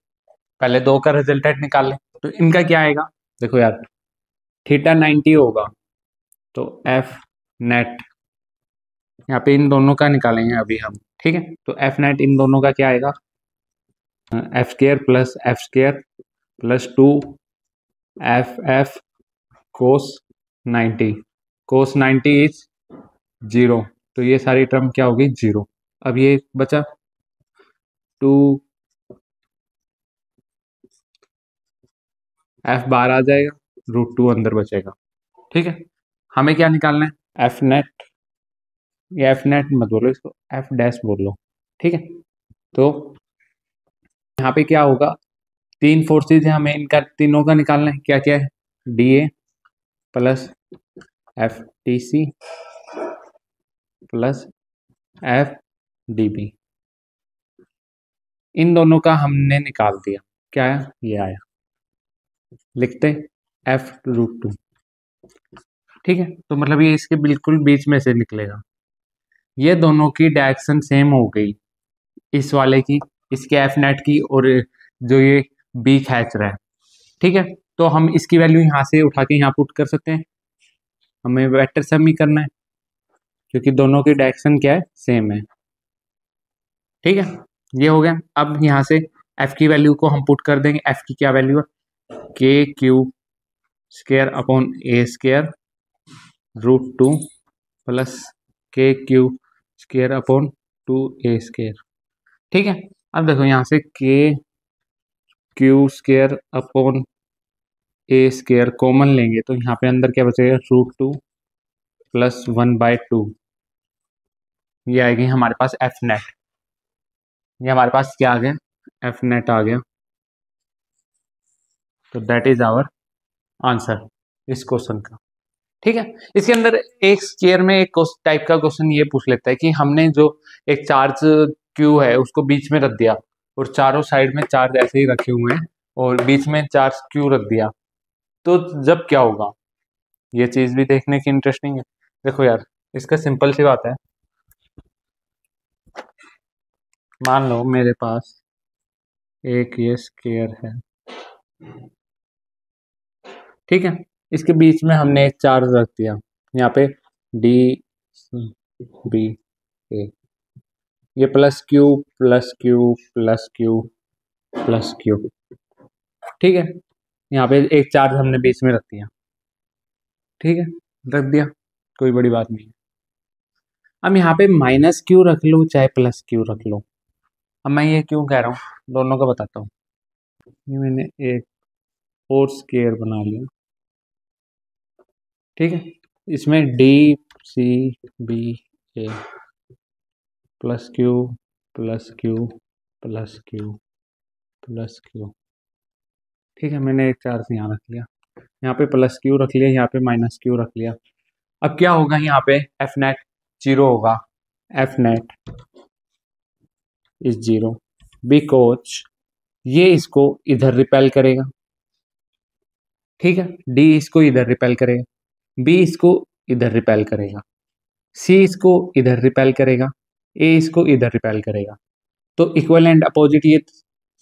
पहले दो का रिजल्टेंट निकाल लें, तो इनका क्या आएगा, देखो यार थीटा 90 होगा, तो एफ नेट, यहाँ पे इन दोनों का निकालेंगे अभी हम, ठीक है, तो एफ नेट इन दोनों का क्या आएगा, F square plus F square plus 2 F F cos 90, cos 90 is 0, तो ये सारी टर्म क्या होगी, 0। अब ये बचा 2 एफ बार आ जाएगा, रूट 2 अंदर बचेगा। ठीक है, हमें क्या निकालना है, एफ नेट, या एफ नेट मत बोलो इसको, एफ डैश बोल लो, ठीक है। तो यहाँ पे क्या होगा, तीन फोर्सेज है, हमें इनका तीनों का निकालना है, क्या क्या है, D A plus F T C plus F D B, इन दोनों का हमने निकाल दिया, क्या आया, ये आया, लिखते एफ रूट टू। ठीक है, तो मतलब ये इसके बिल्कुल बीच में से निकलेगा, ये दोनों की डायरेक्शन सेम हो गई, इस वाले की, इसके एफ नेट की, और जो ये बी खींच रहा है। ठीक है, तो हम इसकी वैल्यू यहाँ से उठा के यहाँ पुट कर सकते हैं, हमें वेक्टर सम ही करना है क्योंकि दोनों की डायरेक्शन क्या है, सेम है। ठीक है, ये हो गया। अब यहाँ से एफ की वैल्यू को हम पुट कर देंगे, एफ की क्या वैल्यू है, के क्यू स्केयर अपॉन ए स्केयर रूट टू प्लस के Q square upon 2a square. ठीक है, अब देखो यहाँ से के क्यू स्केयर अपॉन ए स्केयर कॉमन लेंगे, तो यहाँ पे अंदर क्या बचेगा, रूट 2 प्लस 1/2, ये आएगी हमारे पास एफ नेट, ये हमारे पास क्या आ गया, एफ नेट आ गया। तो दैट इज आवर आंसर इस क्वेश्चन का। ठीक है, इसके अंदर एक स्केयर में एक टाइप का क्वेश्चन ये पूछ लेता है कि हमने जो एक चार्ज क्यू है उसको बीच में रख दिया, और चारों साइड में चार्ज ऐसे ही रखे हुए हैं, और बीच में चार्ज क्यू रख दिया, तो जब क्या होगा, ये चीज भी देखने की इंटरेस्टिंग है। देखो यार, इसका सिंपल सी बात है, मान लो मेरे पास एक ये स्केयर है, ठीक है, इसके बीच में हमने एक चार्ज रख दिया, यहाँ पे डी बी ए, ये plus Q plus Q plus Q plus Q. ठीक है, यहाँ पे एक चार्ज हमने बीच में रख दिया, ठीक है, रख दिया, कोई बड़ी बात नहीं है। अब यहाँ पे माइनस क्यू रख लो चाहे प्लस क्यू रख लो, अब मैं ये क्यों कह रहा हूँ, दोनों का बताता हूँ। ये मैंने एक और स्केयर बना लिया, ठीक है, इसमें D C B A plus Q plus Q plus Q plus Q. ठीक है, मैंने एक चार्ज यहाँ रख लिया, यहाँ पे प्लस क्यू रख लिया, यहाँ पे माइनस क्यू रख लिया। अब क्या होगा, यहाँ पे एफ नेट 0 होगा, एफ नेट इज 0 बिकॉज ये इसको इधर रिपेल करेगा, ठीक है, डी इसको इधर रिपेल करेगा, बी इसको इधर रिपेल करेगा, सी इसको इधर रिपेल करेगा, ए इसको इधर रिपेल करेगा, तो इक्वल एंड अपोजिट ये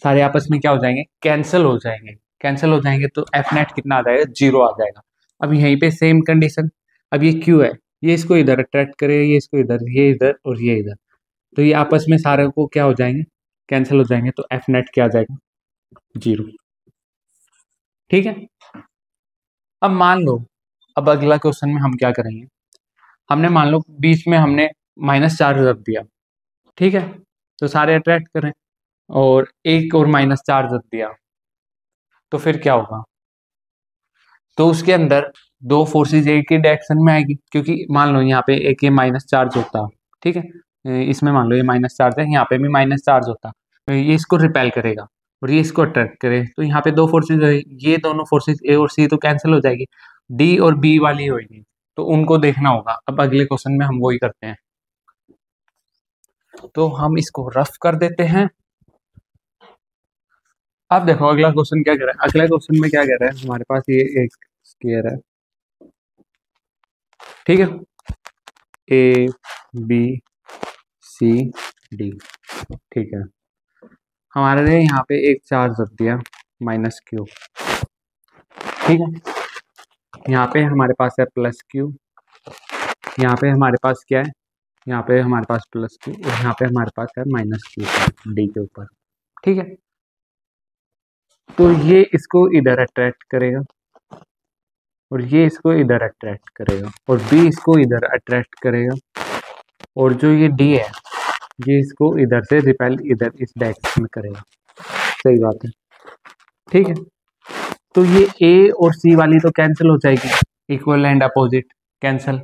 सारे आपस में क्या हो जाएंगे, कैंसिल हो जाएंगे, कैंसिल हो जाएंगे, तो एफ नेट कितना आ जाएगा, 0 आ जाएगा। अब यहीं पे सेम कंडीशन, अब ये क्यू है, ये इसको इधर अट्रैक्ट करेगा, ये इसको इधर, ये इधर और ये इधर, तो ये आपस में सारे को क्या हो जाएंगे, कैंसिल हो जाएंगे, तो एफ नेट क्या आ जाएगा, 0। ठीक है, अब मान लो अब अगला क्वेश्चन में हम क्या करेंगे, हमने मान लो बीच में हमने माइनस चार्ज रख दिया, ठीक है, तो सारे अट्रैक्ट करें, और एक और माइनस चार्ज रख दिया, तो फिर क्या होगा, तो उसके अंदर दो फोर्सेस एक ही डायरेक्शन में आएगी, क्योंकि मान लो यहाँ पे एक ये माइनस चार्ज होता, ठीक है, इसमें मान लो ये माइनस चार्ज है, यहाँ पे भी माइनस चार्ज होता, तो ये इसको रिपेल करेगा और ये इसको अट्रैक्ट करे, तो यहाँ पे दो फोर्सेज, ये दोनों फोर्सेज ए और सी तो कैंसिल हो जाएगी, डी और बी वाली होगी, तो उनको देखना होगा। अब अगले क्वेश्चन में हम वही करते हैं, तो हम इसको रफ कर देते हैं। अब देखो अगला क्वेश्चन क्या कह रहा है, अगला क्वेश्चन में क्या कह रहा है, हमारे पास ये एक स्क्वायर है, ठीक है, ए बी सी डी, ठीक है, हमारे लिए यहाँ पे एक चार्ज रख दिया माइनस क्यू, ठीक है, यहाँ पे हमारे पास है प्लस क्यू, यहाँ पे हमारे पास क्या है, यहाँ पे हमारे पास प्लस क्यू, और यहाँ पे हमारे पास है माइनस क्यू डी के ऊपर, ठीक है, तो ये इसको इधर अट्रैक्ट करेगा और ये इसको इधर अट्रैक्ट करेगा और बी इसको इधर अट्रैक्ट करेगा, और जो ये डी है ये इसको इधर से रिपेल इधर इस डायरेक्शन में करेगा, सही बात है, ठीक है, तो ये ए और सी वाली तो कैंसिल हो जाएगी, इक्वल एंड अपोजिट कैंसिल,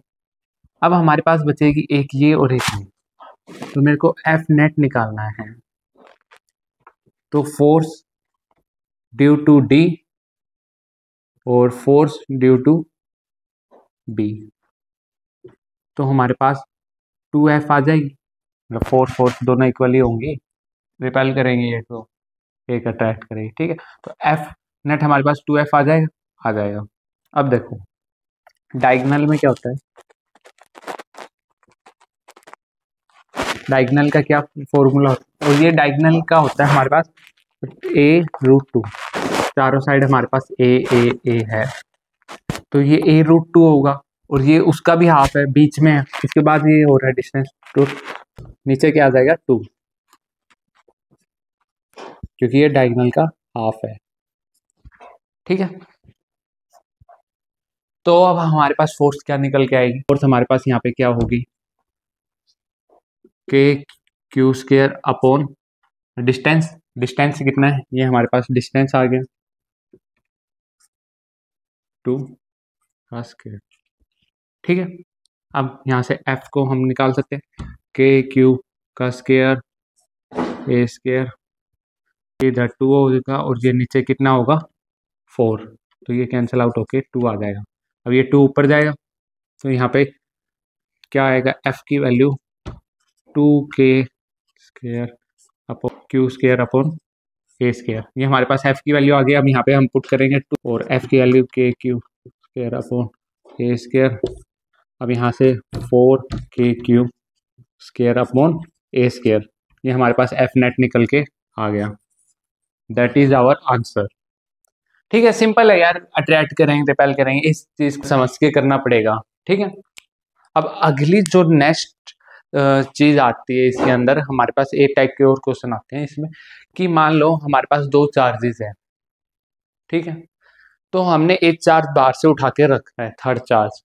अब हमारे पास बचेगी एक ये और एक ये, तो मेरे को एफ नेट निकालना है, तो फोर्स ड्यू टू डी और फोर्स ड्यू टू बी, तो हमारे पास 2F आ जाएगी, मतलब फोर्स फोर्स दोनों इक्वली होंगी, रिपेल करेंगे ये तो एक अट्रैक्ट करेगी, ठीक है, तो एफ नेट हमारे पास 2F आ जाएगा। अब देखो डायगोनल में क्या होता है, डायगोनल का क्या फॉर्मूला होता है, और ये डायगोनल का होता है हमारे पास a√2, चारों साइड हमारे पास ए है, तो ये a√2 होगा, और ये उसका भी हाफ है बीच में है, इसके बाद ये हो रहा है डिस्टेंस, तो नीचे क्या आ जाएगा 2, क्योंकि ये डायगोनल का हाफ है, ठीक है, तो अब हमारे पास फोर्स क्या निकल के आएगी, फोर्स हमारे पास यहाँ पे क्या होगी, के Q square upon distance, distance कितना है, ये हमारे पास डिस्टेंस आ गया 2 का स्क्वायर, ठीक है, अब यहाँ से एफ को हम निकाल सकते हैं, के क्यू का स्क्वायर ए स्क्वायर, इधर 2 होगा और ये नीचे कितना होगा 4, तो ये कैंसिल आउट होके 2 आ जाएगा, अब ये 2 ऊपर जाएगा, तो यहाँ पे क्या आएगा, एफ की value 2k square upon Q square upon A square, ये हमारे पास एफ की वैल्यू आ गई, अब यहाँ पे हम पुट करेंगे 2 और एफ की वैल्यू के Q square upon A square, अब यहाँ से 4k Q square upon A square, ये हमारे पास एफ नेट निकल के आ गया, दैट इज आवर आंसर, ठीक है, सिंपल है यार, अट्रैक्ट करेंगे रिपेल करेंगे, इस चीज को समझ के करना पड़ेगा, ठीक है। अब अगली जो नेक्स्ट चीज आती है इसके अंदर, हमारे पास एक टाइप के और क्वेश्चन आते हैं इसमें, कि मान लो हमारे पास दो चार्जेस हैं, ठीक है, तो हमने एक चार्ज बाहर से उठा के रखा है, थर्ड चार्ज,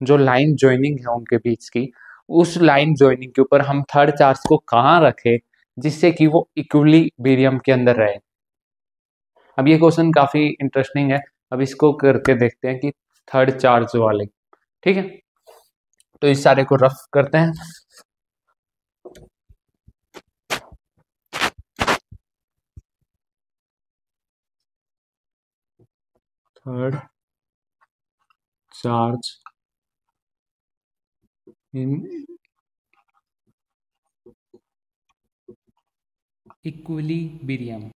जो लाइन ज्वाइनिंग है उनके बीच की, उस लाइन ज्वाइनिंग के ऊपर हम थर्ड चार्ज को कहाँ रखे जिससे कि वो इक्विलिब्रियम के अंदर रहे। अब ये क्वेश्चन काफी इंटरेस्टिंग है, अब इसको करके देखते हैं कि थर्ड चार्ज वाले, ठीक है, तो इस सारे को रफ करते हैं। Third charge in equilibrium.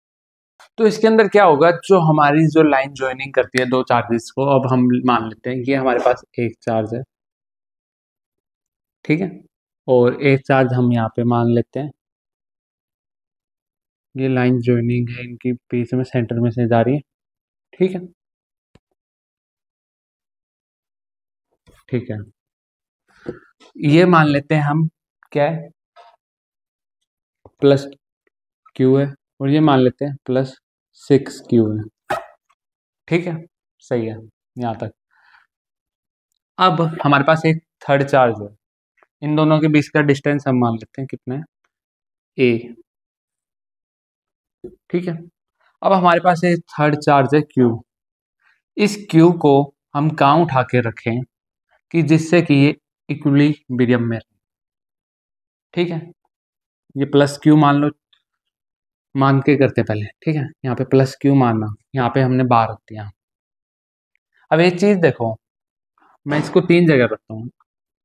तो इसके अंदर क्या होगा, जो हमारी जो लाइन ज्वाइनिंग करती है दो चार्जेस को, अब हम मान लेते हैं कि हमारे पास एक चार्ज है, ठीक है, और एक चार्ज हम यहाँ पे मान लेते हैं, ये लाइन ज्वाइनिंग है इनकी बीच में सेंटर में से जा रही है, ठीक है, ठीक है, ये मान लेते हैं हम क्या है, प्लस क्यू है, और ये मान लेते हैं प्लस 6 क्यू है, ठीक है, सही है यहाँ तक। अब हमारे पास एक थर्ड चार्ज है, इन दोनों के बीच का डिस्टेंस हम मान लेते हैं कितना है, a। ठीक है, अब हमारे पास एक थर्ड चार्ज है q। इस q को हम कहाँ उठा के रखें कि जिससे कि ये इक्विलिब्रियम में रहे। ठीक है, ये प्लस q मान लो, मान के करते पहले। ठीक है, यहाँ पे प्लस q मानना, यहाँ पे हमने बार रख दिया। अब एक चीज देखो, मैं इसको तीन जगह रखता हूँ,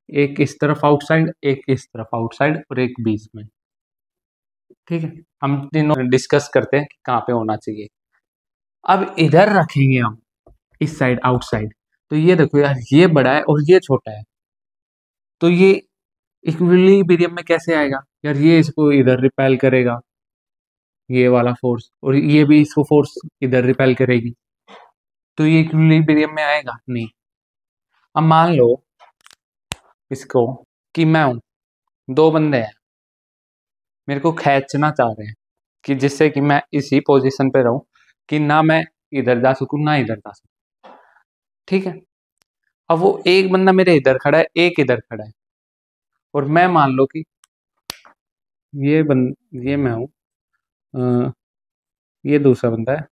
एक इस तरफ आउटसाइड, एक इस तरफ आउटसाइड और एक बीच में। ठीक है, हम तीनों डिस्कस करते हैं कि कहाँ पे होना चाहिए। अब इधर रखेंगे हम इस साइड आउटसाइड, तो ये देखो यार, ये बड़ा है और ये छोटा है, तो ये इक्विलिब्रियम में कैसे आएगा यार, ये इसको इधर रिपेल करेगा, ये वाला फोर्स, और ये भी इसको फोर्स इधर रिपेल करेगी, तो ये इक्विलिब्रियम में आएगा नहीं। अब मान लो इसको कि मैं हूं, दो बंदे हैं, मेरे को खींचना चाह रहे हैं कि जिससे कि मैं इसी पोजीशन पे रहूं कि ना मैं इधर जा सकूं ना इधर जा सकूं। ठीक है, अब वो एक बंदा मेरे इधर खड़ा है, एक इधर खड़ा है, और मैं मान लो कि ये मैं हूं, अ, ये दूसरा बंदा है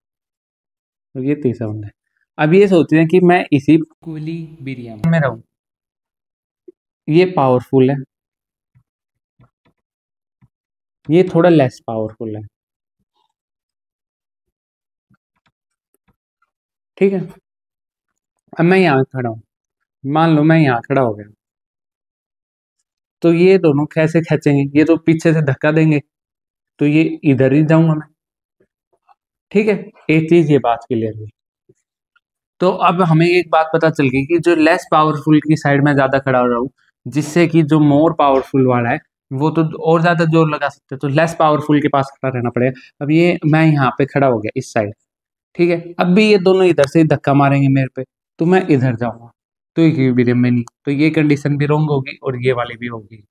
और ये तीसरा बंदा है। अब ये सोचते हैं कि मैं इसी इक्विलिब्रियम, में रहूं, ये पावरफुल है, ये थोड़ा लेस पावरफुल है। ठीक है, अब मैं यहाँ खड़ा हूँ, मान लो मैं यहाँ खड़ा हो गया, तो ये दोनों कैसे खींचेंगे, ये तो पीछे से धक्का देंगे, तो ये इधर ही जाऊंगा मैं। ठीक है, एक चीज ये बात क्लियर हुई। तो अब हमें एक बात पता चल गई कि जो लेस पावरफुल की साइड में ज्यादा खड़ा हो रहा हूँ, जिससे कि जो मोर पावरफुल वाला है वो तो और ज्यादा जोर लगा सकते हैं, तो लेस पावरफुल के पास खड़ा रहना पड़ेगा। अब ये मैं यहाँ पे खड़ा हो गया इस साइड, ठीक है, अब भी ये दोनों इधर से धक्का मारेंगे मेरे पे, तो मैं इधर जाऊंगा, तो इक्विलिब्रियम में नहीं, तो ये कंडीशन भी रॉन्ग होगी और ये वाली भी होगी।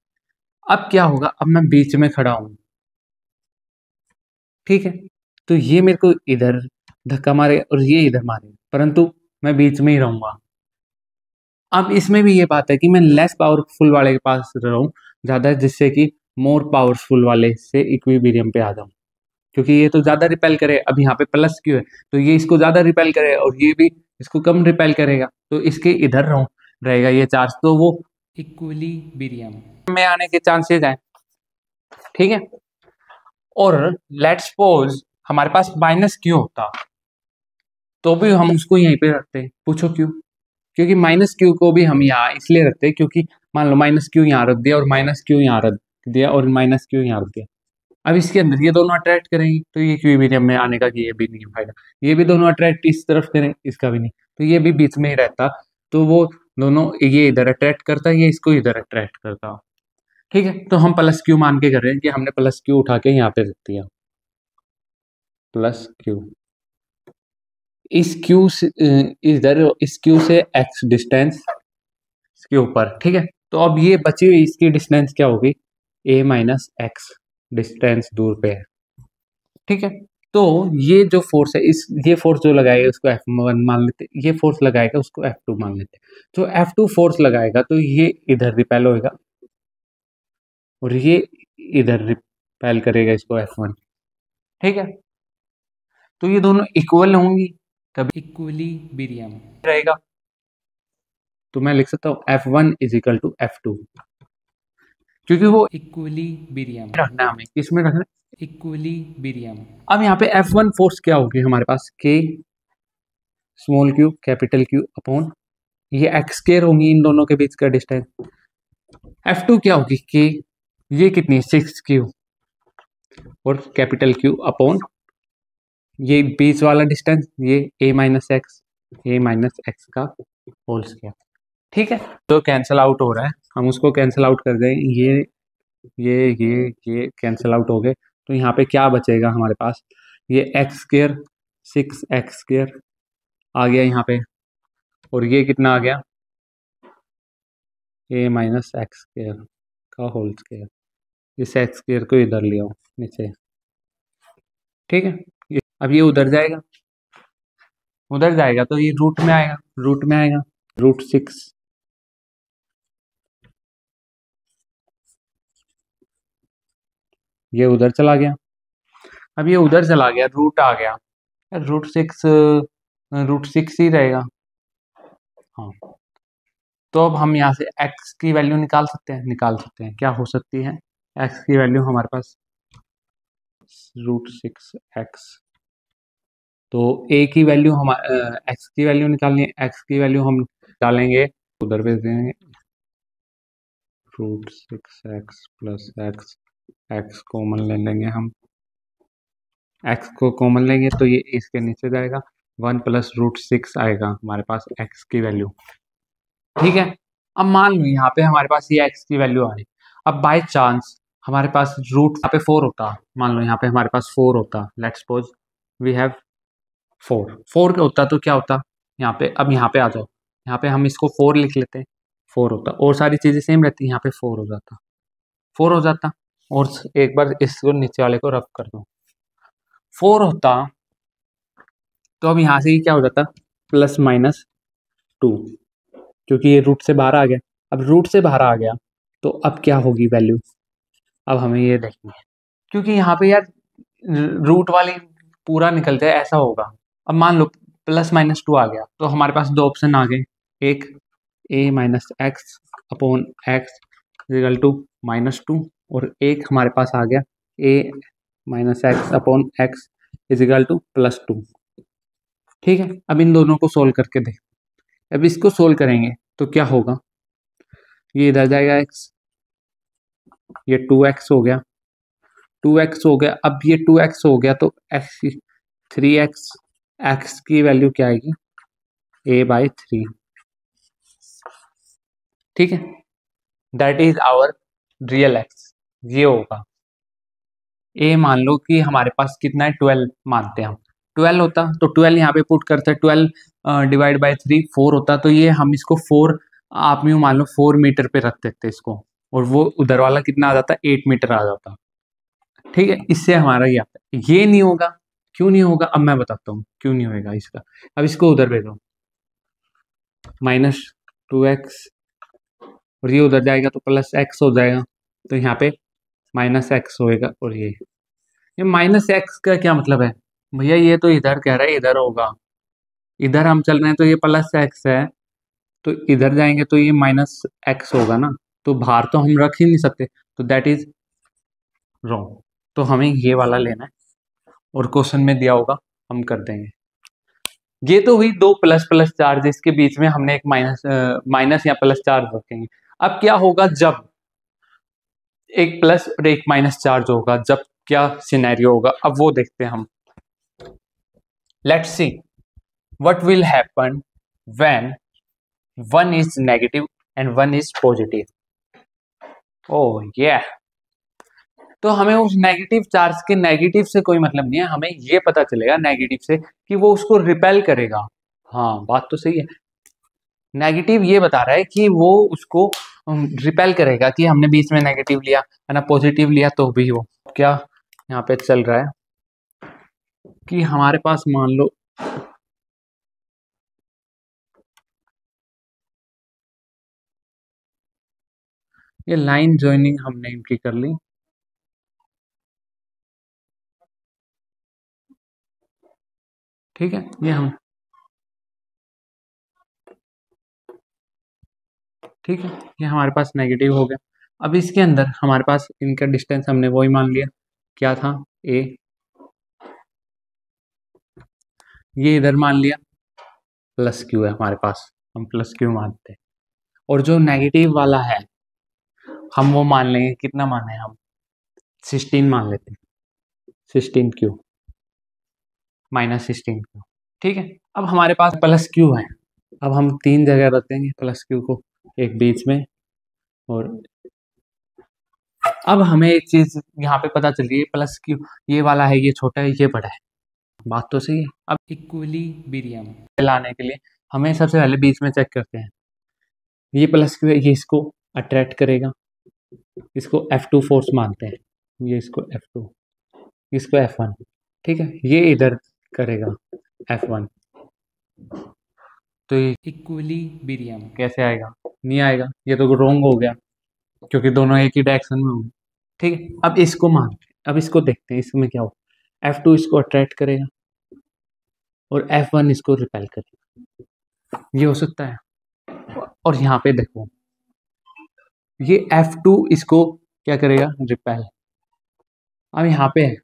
अब क्या होगा, अब मैं बीच में खड़ा हूँ। ठीक है, तो ये मेरे को इधर धक्का मारे और ये इधर मारे, परंतु मैं बीच में ही रहूंगा। अब इसमें भी ये बात है कि मैं लेस पावरफुल वाले के पास रहूं ज्यादा, जिससे कि मोर पावरफुल वाले से इक्विलिब्रियम पे आ जाऊं, क्योंकि ये तो ज्यादा रिपेल करे। अब यहाँ पे प्लस क्यू है, तो ये इसको ज्यादा रिपेल करे और ये भी इसको कम रिपेल करेगा, तो इसके इधर रहूं रहेगा ये चार्ज, तो वो इक्विलिब्रियम, में आने के चांसेस हैं। ठीक है, और लेट्स सपोज हमारे पास माइनस क्यू होता, तो भी हम उसको यहीं पे रखते हैं। पूछो क्यों? क्योंकि माइनस क्यू को भी हम यहाँ इसलिए रखते हैं क्योंकि मान लो माइनस क्यू यहाँ रख दिया और माइनस क्यू यहाँ रख दिया और माइनस क्यू यहाँ रख दिया, अब इसके अंदर ये दोनों अट्रैक्ट करेंगे, तो ये इक्विलिब्रियम में आने का ये भी नहीं है फायदा। ये भी दोनों अट्रैक्ट इस तरफ करें, इसका भी नहीं, तो ये भी बीच में ही रहता, तो वो दोनों, ये इधर अट्रैक्ट करता, ये इसको इधर अट्रैक्ट करता। ठीक है, तो हम प्लस क्यू मान के कर रहे हैं कि हमने प्लस क्यू उठा के यहाँ पे रख दिया, प्लस क्यू इस क्यू से इधर, इस क्यू से एक्स डिस्टेंस इसके ऊपर। ठीक है, तो अब ये बची हुई इसकी डिस्टेंस क्या होगी, ए माइनस एक्स डिस्टेंस दूर पे है। ठीक है, तो ये जो फोर्स है, इस ये फोर्स जो लगाएगा उसको F1 मान लेते हैं, ये फोर्स लगाएगा उसको F2 मान लेते हैं। तो F2 फोर्स लगाएगा तो ये इधर रिपेल होएगा और ये इधर रिपेल करेगा इसको F1। ठीक है, तो ये दोनों इक्वल होंगी तभी इक्विलिब्रियम, रहेगा। तो मैं लिख सकता हूँ F1 is equal to F2, क्योंकि वो इक्विलिब्रियम, रखना है, हमें किसमें रखना है। इक्विलिब्रियम, अब यहाँ पे F1 फोर्स क्या होगी हमारे पास, K small Q capital Q upon ये एक्स स्क्वायर होंगी इन दोनों के बीच का डिस्टेंस। F2 क्या होगी, K, ये कितनी 6Q और कैपिटल क्यू अपॉन ये बीच वाला डिस्टेंस, ये a माइनस एक्स का होल स्क्वायर। ठीक है, तो कैंसिल आउट हो रहा है, हम उसको कैंसिल आउट कर दें, ये कैंसिल आउट हो गए, तो यहाँ पे क्या बचेगा हमारे पास, ये एक्स स्क्वायर 6x स्क्वायर आ गया यहाँ पे, और ये कितना आ गया, a माइनस एक्स स्क्वायर का होल स्क्वायर, इस एक्स स्क्वायर को इधर ले आओ नीचे। ठीक है, अब ये उधर जाएगा, तो ये रूट में आएगा, रूट 6 ये उधर चला गया। अब ये उधर चला गया, रूट आ गया, रूट सिक्स ही रहेगा। हाँ, तो अब हम यहाँ से x की वैल्यू निकाल सकते हैं। क्या हो सकती है x की वैल्यू हमारे पास? √6x। तो a की वैल्यू हम x की वैल्यू निकालनी है। x की वैल्यू हम डालेंगे, उधर भेज देंगे, √6x प्लस x कॉमन ले लेंगे हम। x को कॉमन लेंगे तो ये इसके नीचे जाएगा, 1 प्लस √6 आएगा हमारे पास x की वैल्यू। ठीक है, अब मान लो यहाँ पे हमारे पास ये x की वैल्यू आ रही। अब बाय चांस हमारे पास रूट यहाँ पे 4 होता, मान लो यहाँ पे हमारे पास 4 होता, लेट्स सपोज वी हैव 4 होता तो क्या होता यहाँ पे? अब यहाँ पे आ जाओ, यहाँ पे हम इसको 4 लिख लेते हैं, 4 होता और सारी चीजें सेम रहती, यहाँ पे 4 हो जाता, 4 हो जाता। और एक बार इसको नीचे वाले को रफ कर दो, 4 होता, तो अब यहाँ से ये क्या हो जाता? +-2, क्योंकि ये रूट से बाहर आ गया। अब रूट से बाहर आ गया तो अब क्या होगी वैल्यू? अब हमें ये देखनी है, क्योंकि यहाँ पे यार रूट वाली पूरा निकल जाए ऐसा होगा। अब मान लो +-2 आ गया तो हमारे पास दो ऑप्शन आ गए, एक a-x/x =-2 और एक हमारे पास आ गया a-x/x +2। ठीक है, अब इन दोनों को सोल्व करके देख। अब इसको सोल्व करेंगे तो क्या होगा? ये इधर जाएगा x, ये 2x हो गया, 2x हो गया। अब ये 2x हो गया तो x 3x, x की वैल्यू क्या आएगी? a/3। ठीक है, that is our real x। ये होगा a, मान लो कि हमारे पास कितना है, 12 मानते हैं हम, 12 होता तो 12 यहाँ पे पुट करते, 12 डिवाइड बाई 3 4 होता, तो ये हम इसको 4 आप यूँ मान लो 4 मीटर पे रख देते इसको, और वो उधर वाला कितना आ जाता? 8 मीटर आ जाता। ठीक है, इससे हमारा ये आता है। ये नहीं होगा, क्यों नहीं होगा? अब मैं बताता हूँ क्यों नहीं होगा इसका। अब इसको उधर भेजो, -2x, और ये उधर जाएगा तो +x हो जाएगा, तो यहाँ पे -x होएगा। और ये -x का क्या मतलब है भैया? ये तो इधर कह रहा है इधर होगा, इधर हम चल रहे हैं तो ये +x है, तो इधर जाएंगे तो ये -x होगा ना, तो बाहर तो हम रख ही नहीं सकते, तो दैट इज रॉन्ग। तो हमें ये वाला लेना है और क्वेश्चन में दिया होगा, हम कर देंगे। ये तो हुई दो प्लस प्लस चार्ज, इसके बीच में हमने एक माइनस या प्लस चार्ज रखेंगे। अब क्या होगा जब एक प्लस और एक माइनस चार्ज होगा, जब क्या सिनेरियो होगा? अब वो देखते हैं हम। Let's see what will happen when one is negative and one is positive. Oh ये तो हमें उस नेगेटिव चार्ज के नेगेटिव से कोई मतलब नहीं है, हमें ये पता चलेगा नेगेटिव से कि वो उसको रिपेल करेगा। हाँ, बात तो सही है। नेगेटिव ये बता रहा है कि वो उसको रिपेल करेगा, कि हमने बीच में नेगेटिव लिया है ना, पॉजिटिव लिया तो भी वो क्या यहाँ पे चल रहा है कि हमारे पास मान लो ये लाइन ज्वाइनिंग हमने इनकी कर ली। ठीक है, ये हम ठीक है, ये हमारे पास नेगेटिव हो गया। अब इसके अंदर हमारे पास इनका डिस्टेंस हमने वही मान लिया, क्या था? a, ये इधर मान लिया +q है हमारे पास, हम +q मानते हैं। और जो नेगेटिव वाला है हम वो मान लेंगे, कितना माने हम? 16 मान लेते हैं, 16q -16q। ठीक है, अब हमारे पास +q है, अब हम 3 जगह रख देंगे +q को, एक बीच में। और अब हमें एक चीज यहाँ पे पता चल रही है, +q ये वाला है, ये छोटा है, ये बड़ा है, बात तो सही है। अब इक्विलिब्रियम। लाने के लिए हमें सबसे पहले बीच में चेक करते हैं, ये +q है, ये इसको अट्रैक्ट करेगा, इसको F2 फोर्स मानते हैं, ये इसको F2, इसको F1। ठीक है, ये इधर करेगा F1, तो ये इक्विलिब्रियम। कैसे आएगा? नहीं आएगा, ये तो रॉन्ग हो गया, क्योंकि दोनों एक ही डायरेक्शन में होंगे। ठीक है, अब इसको मानते अब इसको देखते हैं, इसमें क्या हो। F2 इसको अट्रैक्ट करेगा और F1 इसको रिपेल करेगा, ये हो सकता है। और यहाँ पे देखो, ये F2 इसको क्या करेगा, रिपेल। अब यहाँ पे है,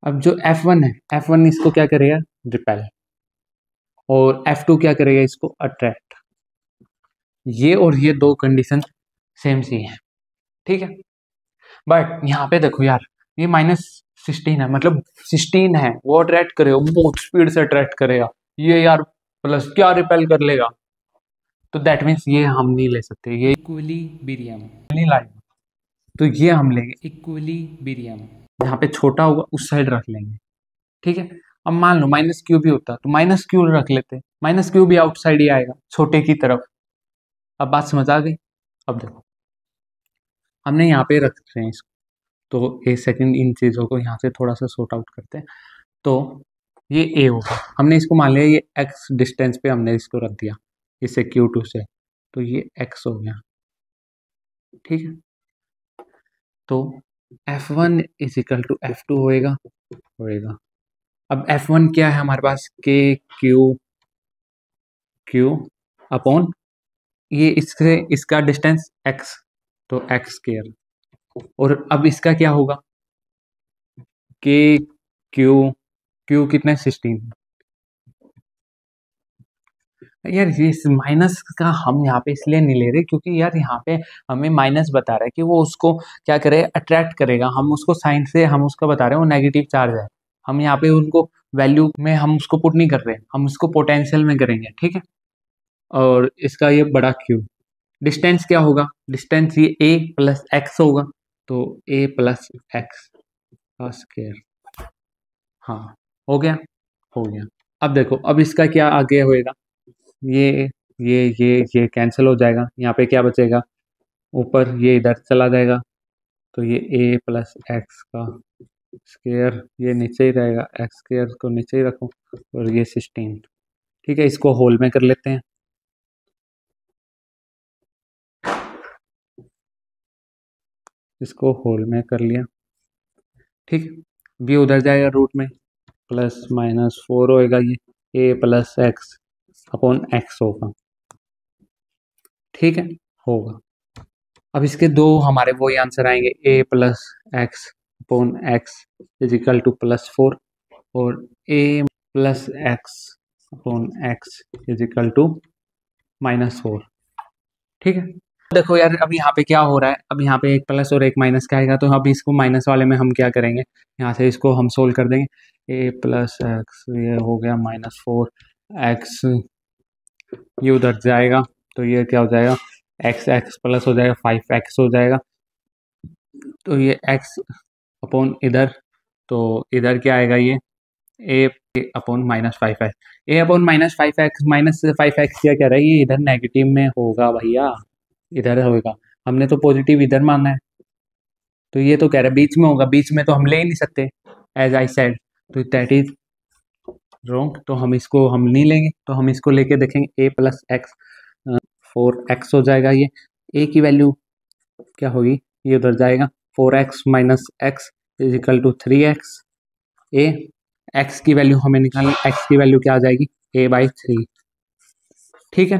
अब जो F1 है, F1 इसको क्या करेगा, रिपेल, और F2 क्या करेगा, इसको अट्रैक्ट। ये और ये दो कंडीशन सेम सी है, ठीक है। बट यहाँ पे देखो यार, ये -16 है, मतलब 16 है, वो अट्रैक्ट करेगा, बहुत स्पीड से अट्रैक्ट करेगा। ये यार प्लस क्या रिपेल कर लेगा, तो दैट मीन्स ये हम नहीं ले सकते, ये इक्विलिब्रियम, नहीं लाएगा, तो ये हम लेंगे। इक्विलिब्रियम, यहाँ पे छोटा होगा उस साइड रख लेंगे, ठीक है। अब मान लो -q भी होता तो -q रख लेते, -q भी आउटसाइड ही आएगा, छोटे की तरफ। अब बात समझ आ गई। अब देखो, हमने यहाँ पे रख रहे हैं इसको, तो एक सेकंड इन चीज़ों को यहाँ से थोड़ा सा सॉर्ट आउट करते हैं। तो ये a होगा, हमने इसको मान लिया ये x डिस्टेंस पे हमने इसको रख दिया, इससे q2 से, तो ये x हो गया, ठीक है। तो F1 is equal to F2 होएगा। अब F1 क्या है हमारे पास, k q अपॉन ये इससे इसका डिस्टेंस x, तो x स्क्वायर। और अब इसका क्या होगा, k q कितना, 16। यार ये माइनस का हम यहाँ पे इसलिए नहीं ले रहे क्योंकि यार यहाँ पे हमें माइनस बता रहा है कि वो उसको क्या करे, अट्रैक्ट करेगा। हम उसको साइन से हम उसको बता रहे हैं वो नेगेटिव चार्ज है, हम यहाँ पे उनको वैल्यू में हम उसको पुट नहीं कर रहे हैं, हम उसको पोटेंशियल में करेंगे, ठीक है। और इसका ये बड़ा क्यू, डिस्टेंस क्या होगा, डिस्टेंस ये a प्लस एक्स होगा, तो a प्लस एक्स का स्क्वायर। हाँ, हो गया, हो गया। अब देखो, अब इसका क्या आगे होएगा, ये ये कैंसिल हो जाएगा, यहाँ पे क्या बचेगा, ऊपर ये इधर चला जाएगा, तो ये a प्लस एक्स का स्क्वायर, ये नीचे ही रहेगा, एक्स स्क्वायर को नीचे ही रखो, और ये 16, ठीक है। इसको होल में कर लेते हैं, इसको होल में कर लिया, ठीक। b उधर जाएगा रूट में, प्लस -4 होएगा, ये a plus x upon x होगा, ठीक है, होगा। अब इसके दो हमारे वही आंसर आएंगे, a plus x upon x is equal to +4, और a plus x upon x is equal to -4, ठीक है। देखो यार, अब यहाँ पे क्या हो रहा है, अब यहाँ पे एक प्लस और एक माइनस का आएगा, तो अभी इसको माइनस वाले में हम क्या करेंगे, यहाँ से इसको हम सोल्व कर देंगे। a प्लस एक्स, ये हो गया -4 एक्स, ये उधर जाएगा, तो ये क्या हो जाएगा, x प्लस हो जाएगा 5x हो जाएगा, तो ये x अपॉन इधर, तो इधर क्या आएगा, ये a upon -5x, a upon -5x, -5x क्या कह रहा है, ये इधर नेगेटिव में होगा भैया, इधर होगा, हमने तो पॉजिटिव इधर मानना है, तो ये तो कह रहा है बीच में होगा, बीच में तो हम ले ही नहीं सकते, एज आई सेड, तो दैट इज रॉन्ग, तो हम नहीं लेंगे, तो हम इसको लेके देखेंगे, a प्लस एक्स 4x हो जाएगा, ये a की वैल्यू क्या होगी, ये उधर जाएगा, 4x minus x is equal to 3x, a x की वैल्यू हमें निकालनी, x की वैल्यू क्या आ जाएगी, a/3, ठीक है।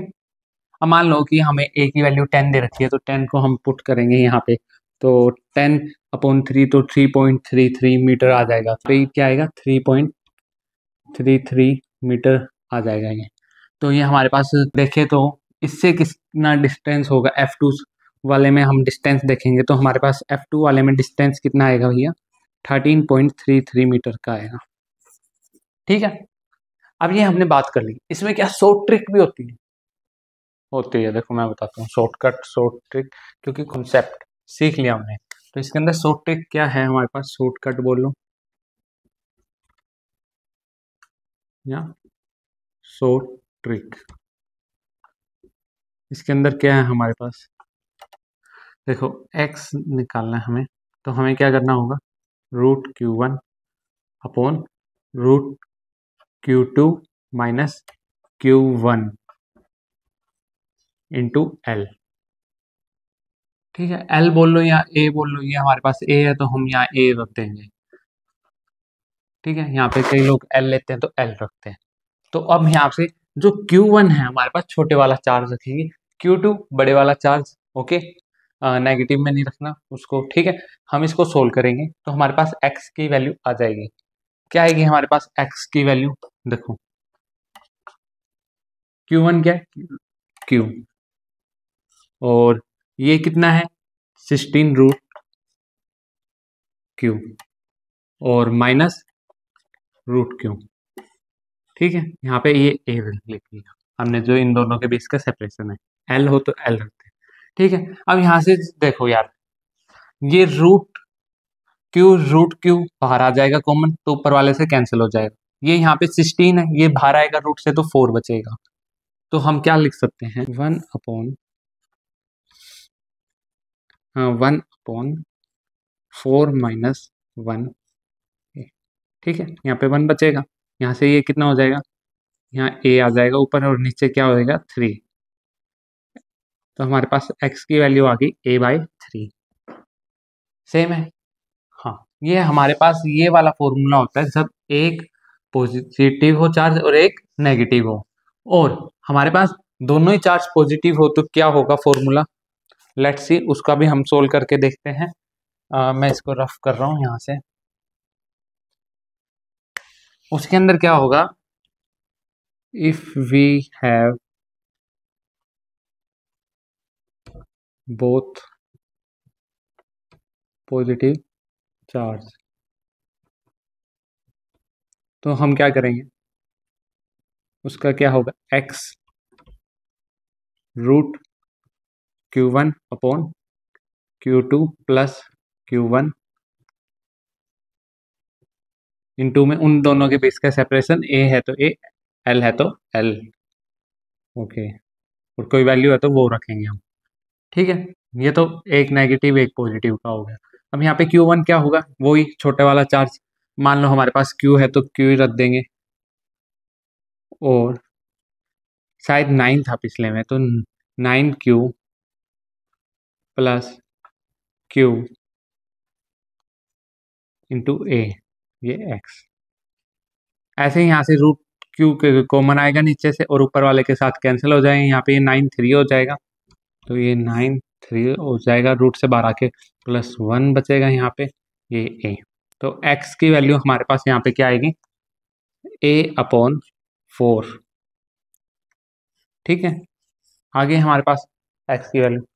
अब मान लो कि हमें a की वैल्यू 10 दे रखी है, तो 10 को हम पुट करेंगे यहाँ पे, तो 10/3, तो 3.33 मीटर आ जाएगा, तो ये क्या आएगा, 3.33 मीटर आ जाएगा ये। तो ये हमारे पास देखे तो इससे कितना डिस्टेंस होगा, F2 वाले में हम डिस्टेंस देखेंगे, तो हमारे पास F2 वाले में डिस्टेंस कितना आएगा भैया, 13.33 मीटर का आएगा, ठीक है। अब ये हमने बात कर ली, इसमें क्या शॉर्ट ट्रिक भी होती है, देखो मैं बताता हूँ, शॉर्टकट शॉर्ट ट्रिक, क्योंकि कॉन्सेप्ट सीख लिया हमने, तो इसके अंदर शॉर्ट ट्रिक क्या है हमारे पास, शॉर्टकट बोल लो या शॉर्ट ट्रिक, इसके अंदर क्या है हमारे पास, देखो x निकालना है हमें, तो हमें क्या करना होगा, √Q1 upon √Q2 minus Q1 into L, ठीक है, एल बोल लो या ए बोल लो, ये हमारे पास ए है तो हम यहाँ ए रख देंगे। ठीक है, यहाँ पे कई लोग एल लेते हैं तो एल रखते हैं। तो अब यहाँ से जो Q1 है हमारे पास छोटे वाला चार्ज रखेंगे, Q2 बड़े वाला चार्ज। ओके, नेगेटिव में नहीं रखना उसको। ठीक है, हम इसको सोल्व करेंगे तो हमारे पास x की वैल्यू आ जाएगी। क्या आएगी हमारे पास x की वैल्यू? देखो Q1 क्या है, Q, और ये कितना है 16 रूट Q और माइनस रूट Q। ठीक है, यहाँ पे ये ए लिख लिया हमने, जो इन दोनों के बीच का सेपरेशन है। एल हो तो एल रखते हैं। ठीक है, अब यहाँ से देखो यार, ये रूट क्यू बाहर आ जाएगा कॉमन, तो ऊपर वाले से कैंसिल हो जाएगा। ये यहाँ पे 16 है, ये बाहर आएगा रूट से तो 4 बचेगा। तो हम क्या लिख सकते हैं, 1/4 माइनस 1। ठीक है, यहाँ पे 1 बचेगा, यहाँ से ये कितना हो जाएगा, यहाँ ए आ जाएगा ऊपर और नीचे क्या हो जाएगा 3। तो हमारे पास x की वैल्यू आ गई a/3। सेम है। हाँ, ये हमारे पास ये वाला फॉर्मूला होता है जब एक पॉजिटिव हो चार्ज और एक नेगेटिव हो, और हमारे पास दोनों ही चार्ज पॉजिटिव हो तो क्या होगा फॉर्मूला। लेट्स सी, उसका भी हम सोल्व करके देखते हैं। मैं इसको रफ कर रहा हूँ यहाँ से। उसके अंदर क्या होगा, if we have both positive charge, तो हम क्या करेंगे, उसका क्या होगा, x root Q1/Q2 plus Q1 into में उन दोनों के बीच का सेपरेशन, ए है तो ए, एल है तो एल। ओके, और कोई वैल्यू है तो वो रखेंगे हम। ठीक है, ये तो एक नेगेटिव एक पॉजिटिव का हो गया। अब यहाँ पे Q1 क्या होगा, वही छोटे वाला चार्ज। मान लो हमारे पास Q है तो Q ही रख देंगे, और शायद 9 था पिछले में, तो 9Q प्लस Q इंटू ए, ये x। ऐसे ही यहाँ से रूट Q के कॉमन आएगा नीचे से और ऊपर वाले के साथ कैंसिल हो जाएंगे, यहाँ पे ये 9 3 हो जाएगा, तो ये 9 3 हो जाएगा, रूट से बाहर आके प्लस 1 बचेगा यहाँ पे, ये a। तो x की वैल्यू हमारे पास यहाँ पे क्या आएगी, a/4। ठीक है, आगे हमारे पास x की value.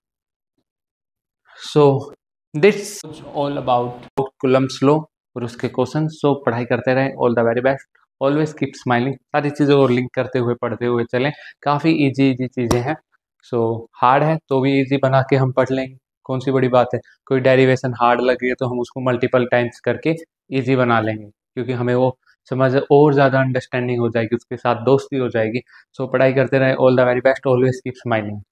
So this all about Coulomb's law और उसके क्वेश्चन। सो पढ़ाई करते रहें, all the very best, always keep smiling. सारी चीज़ों को लिंक करते हुए पढ़ते हुए चलें, काफ़ी इजी इजी चीज़ें हैं। सो हार्ड है तो भी इजी बना के हम पढ़ लेंगे, कौन सी बड़ी बात है। कोई डेरिवेशन हार्ड लगे तो हम उसको मल्टीपल टाइम्स करके इजी बना लेंगे, क्योंकि हमें वो समझ और ज़्यादा अंडरस्टैंडिंग हो जाएगी, उसके साथ दोस्ती हो जाएगी। सो पढ़ाई करते रहें, all the very best, always keep smiling.